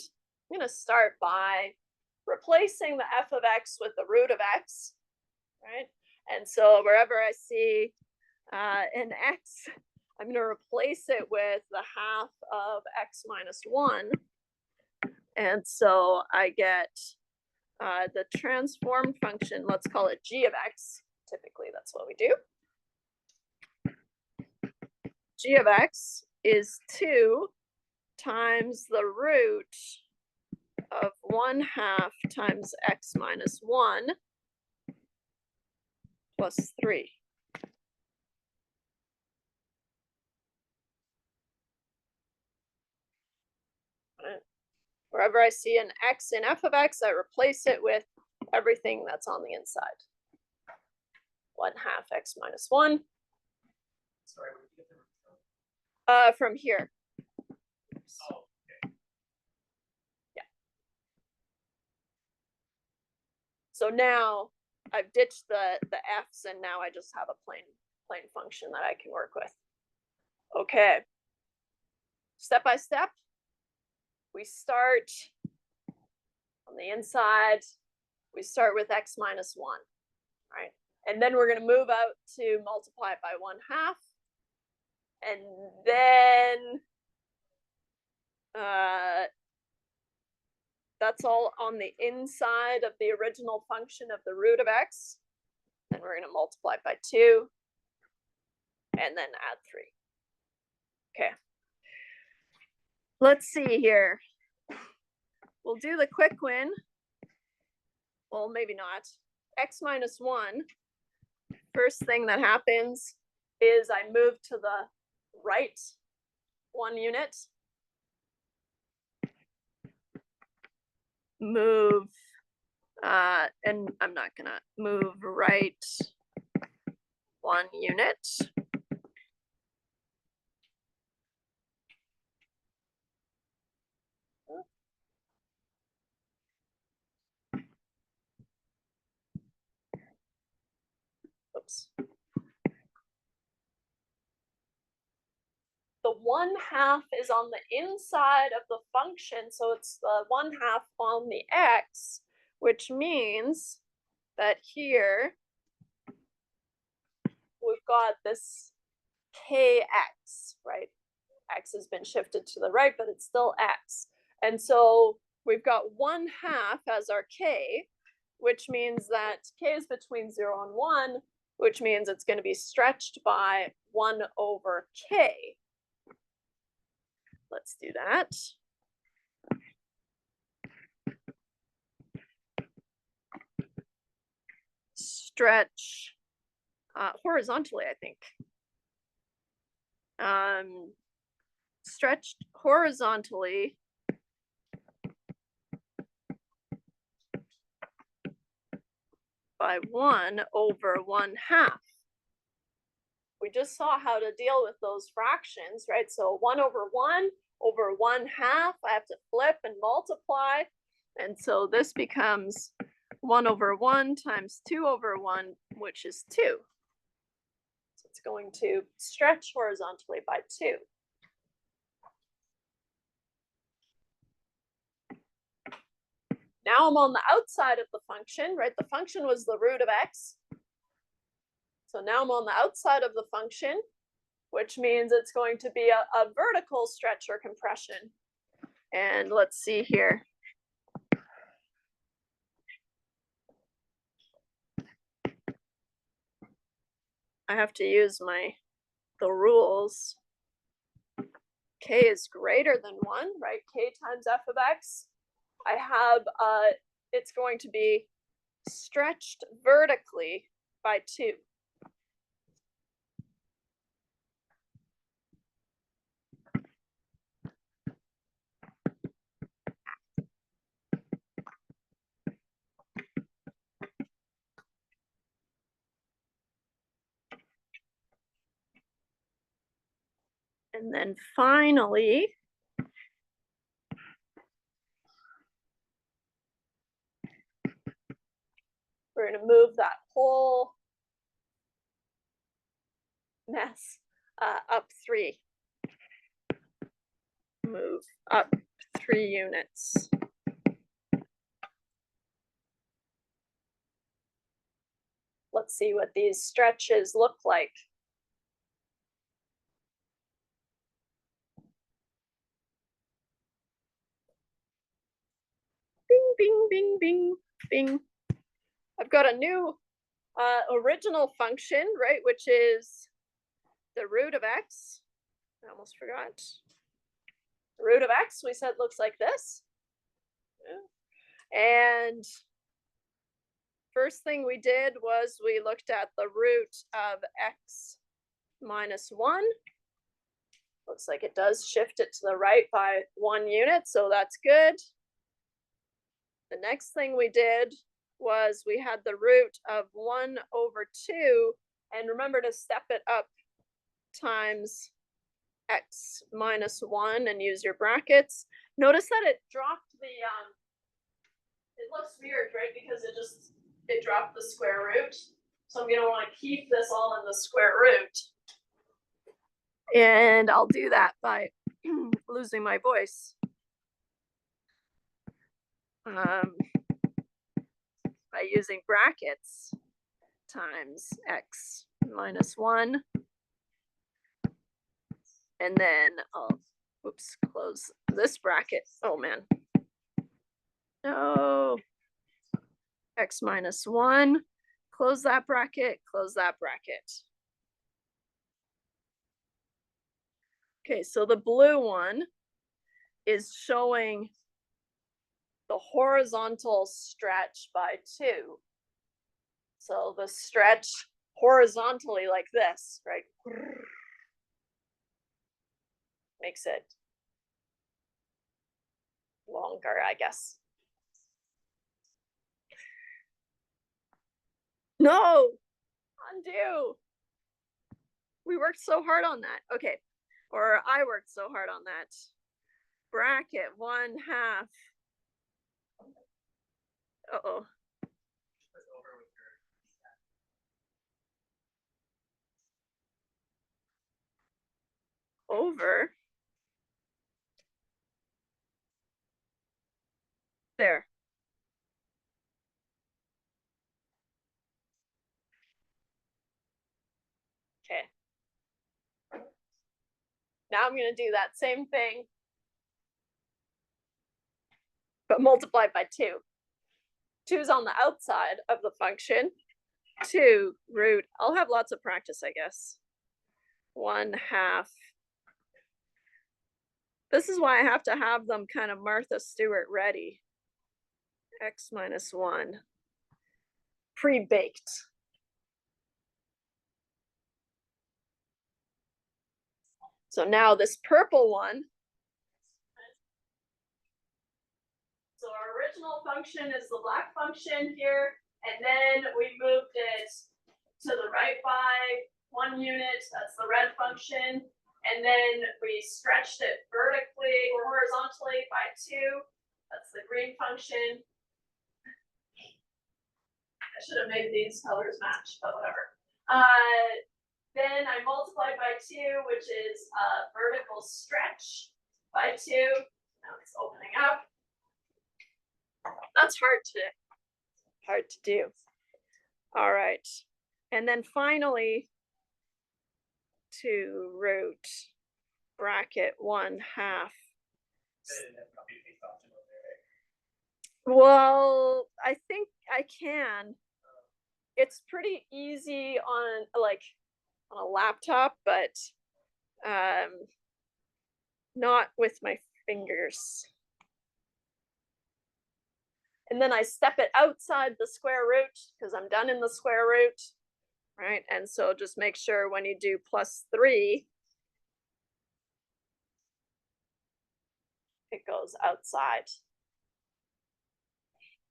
I'm going to start by replacing the f of x with the root of x, right? And so wherever I see an x, I'm going to replace it with the half of x minus 1. And so I get the transform function, let's call it g of x. Typically, that's what we do. G of x is 2 times the root of 1/2 times x minus 1 plus 3. Wherever I see an x in f of x, I replace it with everything that's on the inside. 1/2 x minus 1. Sorry, where did you get the root from? From here. Oh, okay. Yeah. So now I've ditched the f's, and now I just have a plain function that I can work with. Okay. Step by step, we start on the inside. We start with x minus 1, right? And then we're going to move out to multiply it by 1/2. And then that's all on the inside of the original function of the root of x. Then we're going to multiply by 2 and then add 3. Okay. Let's see here. We'll do the quick win. Well, maybe not. X minus 1. First thing that happens is I move to the right 1 unit. Move, and I'm not gonna move right 1 unit. Oops. The 1/2 is on the inside of the function, so it's the 1/2 on the x, which means that here we've got this kx, right? X has been shifted to the right, but it's still x. And so we've got 1/2 as our k, which means that k is between 0 and 1, which means it's going to be stretched by 1 over k. Let's do that. Stretch horizontally, I think. Stretched horizontally by 1 over 1/2. We just saw how to deal with those fractions, right? So 1 over 1 over 1/2, I have to flip and multiply. And so this becomes 1 over 1 times 2 over 1, which is 2. So it's going to stretch horizontally by 2. Now I'm on the outside of the function, right? The function was the root of x. So now I'm on the outside of the function, which means it's going to be a vertical stretch or compression. And let's see here. I have to use the rules. K is greater than 1, right? K times f of x. I have, it's going to be stretched vertically by 2. And then finally, we're going to move that whole mess up 3. Move up 3 units. Let's see what these stretches look like. Bing, bing, bing, bing, bing. I've got a new original function, right, which is the root of x. I almost forgot. The root of x, we said, looks like this. Yeah. And first thing we did was we looked at the root of x minus 1. Looks like it does shift it to the right by 1 unit, so that's good. The next thing we did was we had the root of 1 over 2, and remember to step it up times x minus 1 and use your brackets. Notice that it dropped the, it looks weird, right? Because it dropped the square root. So I'm gonna want to keep this all in the square root. And I'll do that by losing my voice. By using brackets times x minus 1. And then I'll, close this bracket. Oh man. No. X minus 1. Close that bracket, close that bracket. Okay, so the blue one is showing the horizontal stretch by 2. So the stretch horizontally like this, right? Makes it longer, I guess. No, undo. We worked so hard on that. Okay, or I worked so hard on that. Bracket 1/2. Uh-oh. Over. There. Okay. Now I'm going to do that same thing, but multiplied by 2. 2 is on the outside of the function. 2 root, I'll have lots of practice, I guess. 1/2. This is why I have to have them kind of Martha Stewart ready. X minus 1. Pre-baked. So now this purple one. So our original function is the black function here, and then we moved it to the right by 1 unit. That's the red function. And then we stretched it vertically or horizontally by 2. That's the green function. I should have made these colors match, but whatever. Then I multiplied by 2, which is vertical stretch by 2. Now it's opening up. That's hard to do. All right. And then finally, 2 root bracket 1/2. Well, I think I can. It's pretty easy on, like, on a laptop, but not with my fingers. And then I step it outside the square root because I'm done in the square root, right? And so just make sure when you do +3, it goes outside.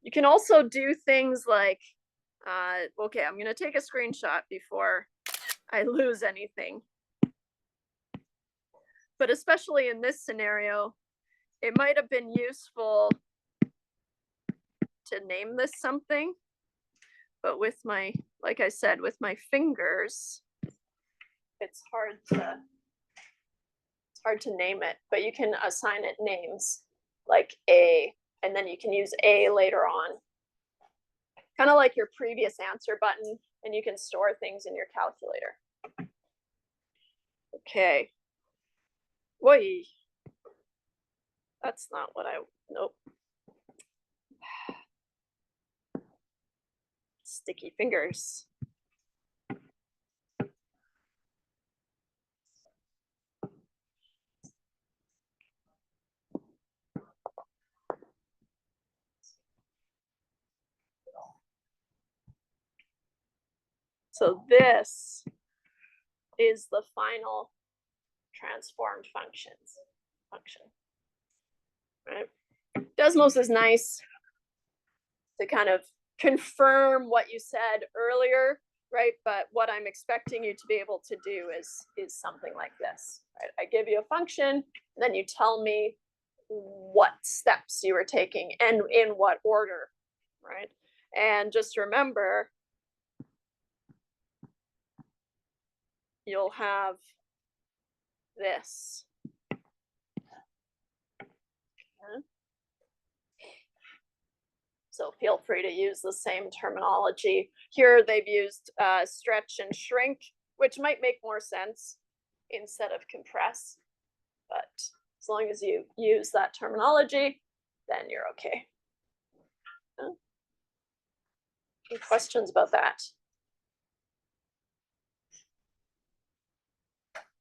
You can also do things like, okay, I'm gonna take a screenshot before I lose anything. But especially in this scenario, it might have been useful to name this something, but with my, like I said, with my fingers, it's hard to name it, but you can assign it names like A, and then you can use A later on. Kind of like your previous answer button, and you can store things in your calculator. Okay. Whey. That's not what nope. Sticky fingers. So this is the final transformed function, right? Desmos is nice to kind of confirm what you said earlier, right? But what I'm expecting you to be able to do is something like this, right? I give you a function, then you tell me what steps you were taking and in what order, right? And just remember, you'll have this. Okay. So feel free to use the same terminology. Here they've used stretch and shrink, which might make more sense instead of compress. But as long as you use that terminology, then you're okay. Any questions about that?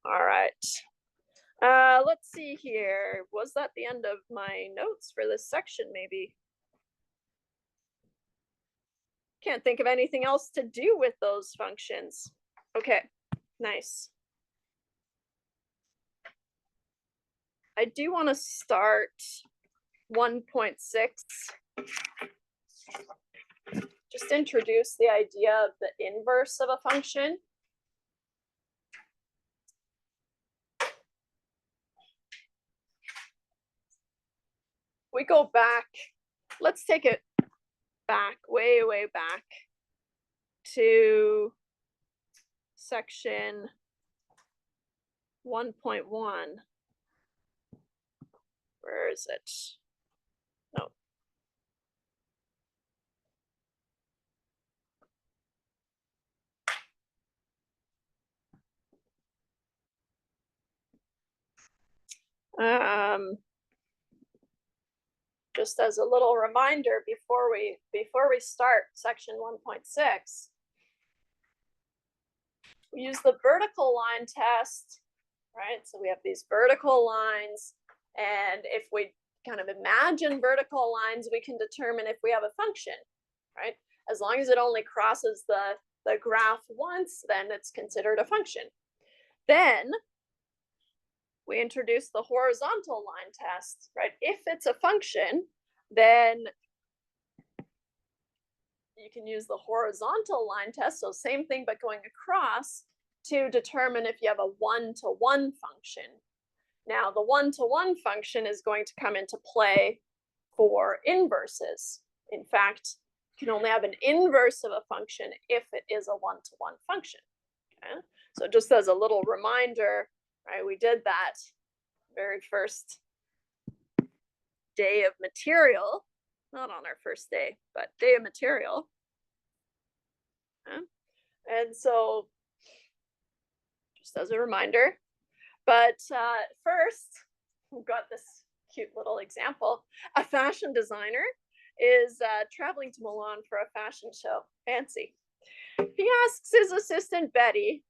All right. Let's see here. Was that the end of my notes for this section, maybe? Can't think of anything else to do with those functions. Okay, nice. I do want to start 1.6. Just introduce the idea of the inverse of a function. We go back, let's take it back, way, way back to section 1.1. Where is it? No. Just as a little reminder before we start section 1.6, we use the vertical line test, right? So we have these vertical lines, and if we kind of imagine vertical lines, we can determine if we have a function, right? As long as it only crosses the graph once, then it's considered a function. Then we introduce the horizontal line test, right? If it's a function, then you can use the horizontal line test, so same thing but going across, to determine if you have a one-to-one function. Now, the one-to-one function is going to come into play for inverses. In fact, you can only have an inverse of a function if it is a one-to-one function. Okay? So just as a little reminder, right, we did that very first day of material, not on our first day, but day of material. Okay? And so just as a reminder, but first, we've got this cute little example. A fashion designer is traveling to Milan for a fashion show. Fancy. He asks his assistant, Betty,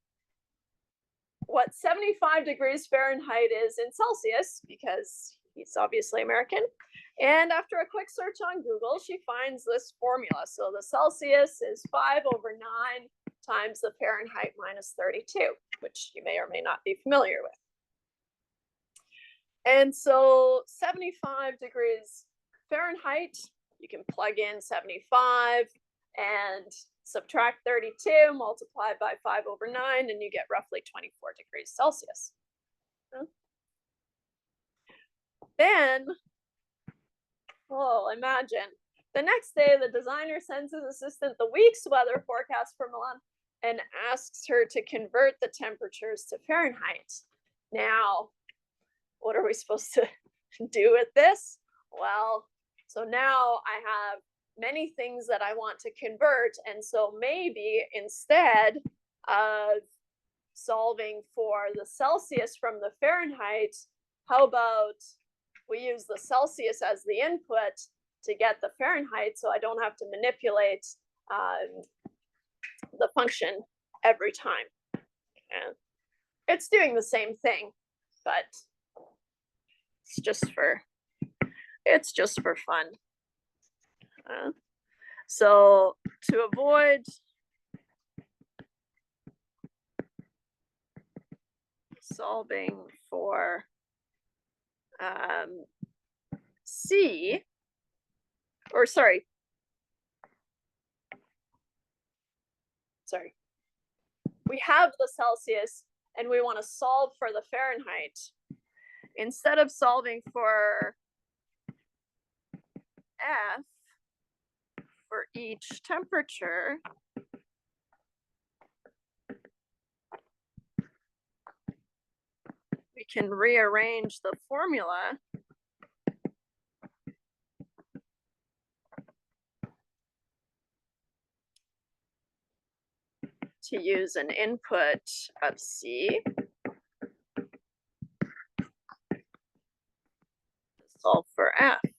what 75 degrees Fahrenheit is in Celsius, because he's obviously American. And after a quick search on Google, she finds this formula. So the Celsius is 5/9 times the Fahrenheit minus 32, which you may or may not be familiar with. And so 75 degrees Fahrenheit, you can plug in 75 and subtract 32, multiply by 5/9, and you get roughly 24 degrees Celsius. Then, oh, imagine. The next day, the designer sends his assistant the week's weather forecast for Milan and asks her to convert the temperatures to Fahrenheit. Now, what are we supposed to do with this? Well, so now I have many things that I want to convert. And so maybe instead of solving for the Celsius from the Fahrenheit, how about we use the Celsius as the input to get the Fahrenheit, so I don't have to manipulate the function every time. And it's doing the same thing, but it's just for fun. So to avoid solving for C, or sorry, we have the Celsius and we want to solve for the Fahrenheit. Instead of solving for F for each temperature, we can rearrange the formula to use an input of C to solve for F. Which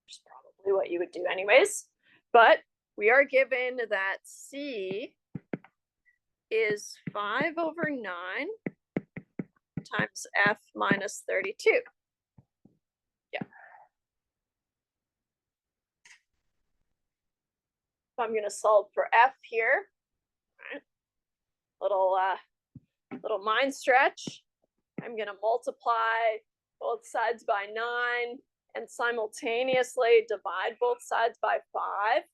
is probably what you would do anyways. But we are given that C is 5/9 times F minus 32. Yeah. So I'm going to solve for F here. Right. Little mind stretch. I'm going to multiply both sides by 9 and simultaneously divide both sides by 5,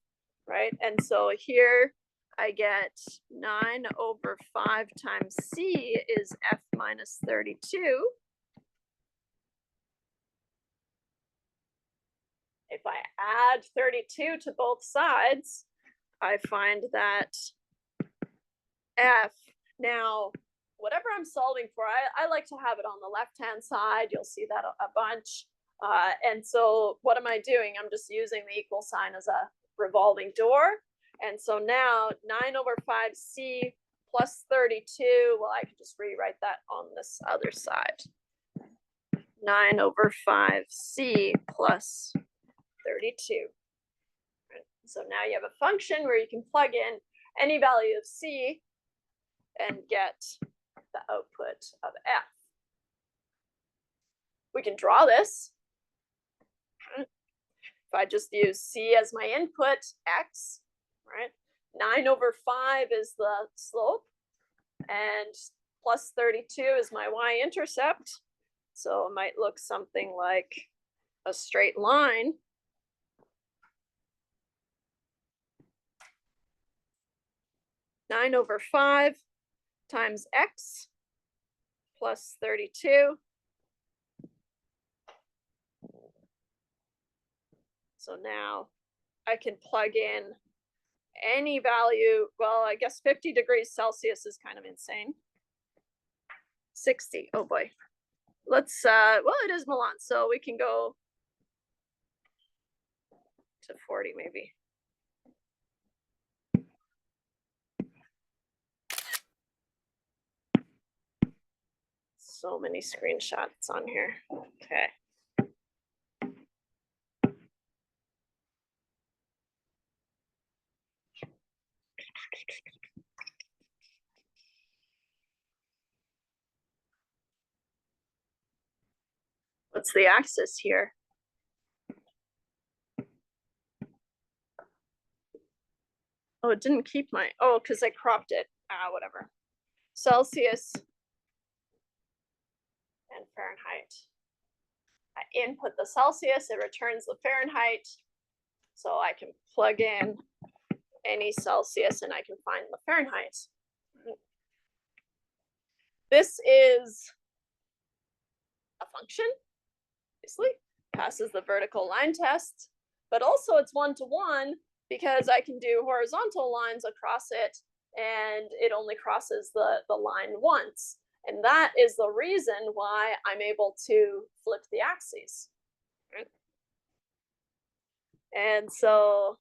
right? And so here I get 9/5 times C is F minus 32. If I add 32 to both sides, I find that F, now, whatever I'm solving for, I like to have it on the left-hand side. You'll see that a bunch. And so what am I doing? I'm just using the equal sign as a revolving door. And so now 9/5 C plus 32, well, I can just rewrite that on this other side. 9/5 C plus 32. So now you have a function where you can plug in any value of C and get the output of F. We can draw this. If I just use C as my input, X, right? 9/5 is the slope, and plus 32 is my y-intercept. So it might look something like a straight line. Nine over 5 times X plus 32. So now I can plug in any value. Well, I guess 50 degrees Celsius is kind of insane. 60, oh boy. Let's, well, it is Milan, so we can go to 40 maybe. So many screenshots on here. Okay. What's the axis here? Oh, it didn't keep my, oh, because I cropped it. Whatever. Celsius and Fahrenheit. I input the Celsius, it returns the Fahrenheit. So I can plug in any Celsius and I can find the Fahrenheit. This is a function, obviously, passes the vertical line test, but also it's one-to-one because I can do horizontal lines across it and it only crosses the line once. And that is the reason why I'm able to flip the axes. Right? And so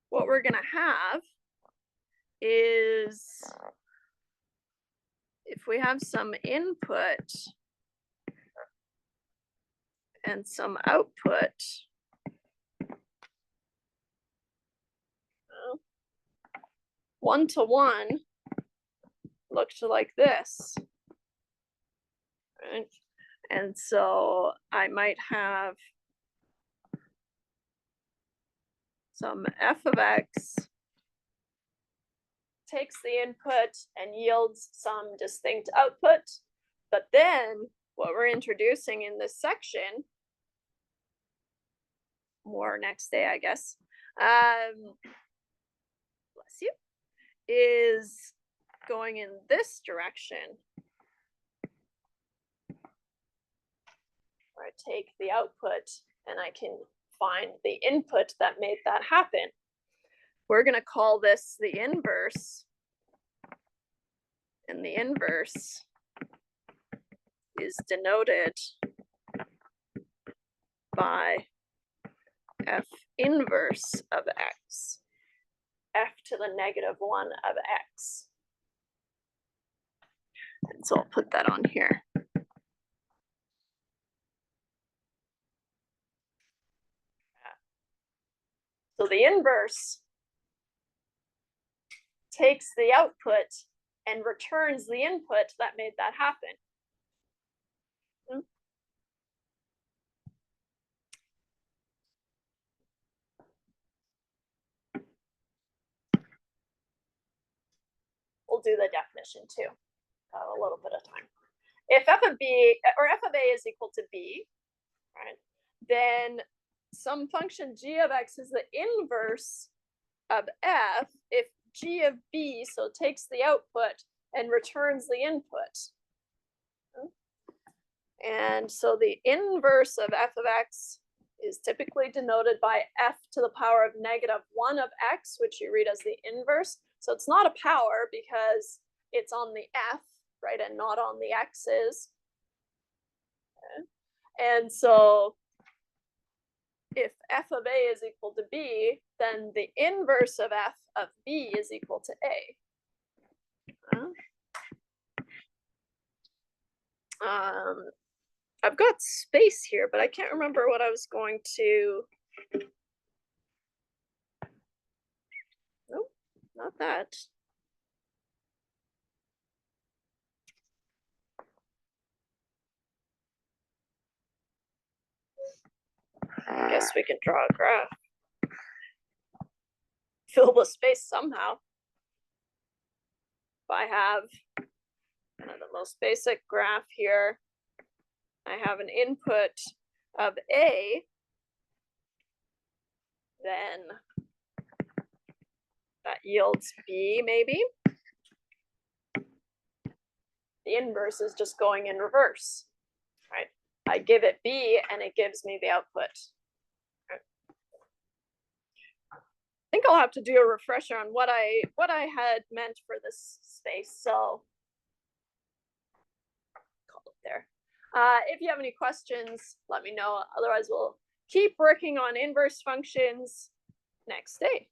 what we're gonna have is, if we have some input and some output, one-to-one looked like this, right? And so I might have some f of x takes the input and yields some distinct output. But then what we're introducing in this section, more next day, I guess, bless you, is going in this direction. Where I take the output and I can find the input that made that happen. We're going to call this the inverse. And the inverse is denoted by f inverse of x, f to the -1 of x. And so I'll put that on here. So the inverse takes the output and returns the input that made that happen. We'll do the definition too, a little bit of time. If f of b or f of a is equal to b, right, then some function g of x is the inverse of f if g of b, so takes the output and returns the input. And so the inverse of f of x is typically denoted by f to the power of -1 of x, which you read as the inverse. So it's not a power because it's on the f, right, and not on the x's. Okay. And so if f of a is equal to b, then the inverse of f of b is equal to a. I've got space here, but I can't remember what I was going to. Nope, not that. I guess we can draw a graph. Fill the space somehow. If I have the most basic graph here, I have an input of A, then that yields B maybe. The inverse is just going in reverse, right? I give it B and it gives me the output. Right. I think I'll have to do a refresher on what I had meant for this space, so call it there. If you have any questions, let me know. Otherwise, we'll keep working on inverse functions next day.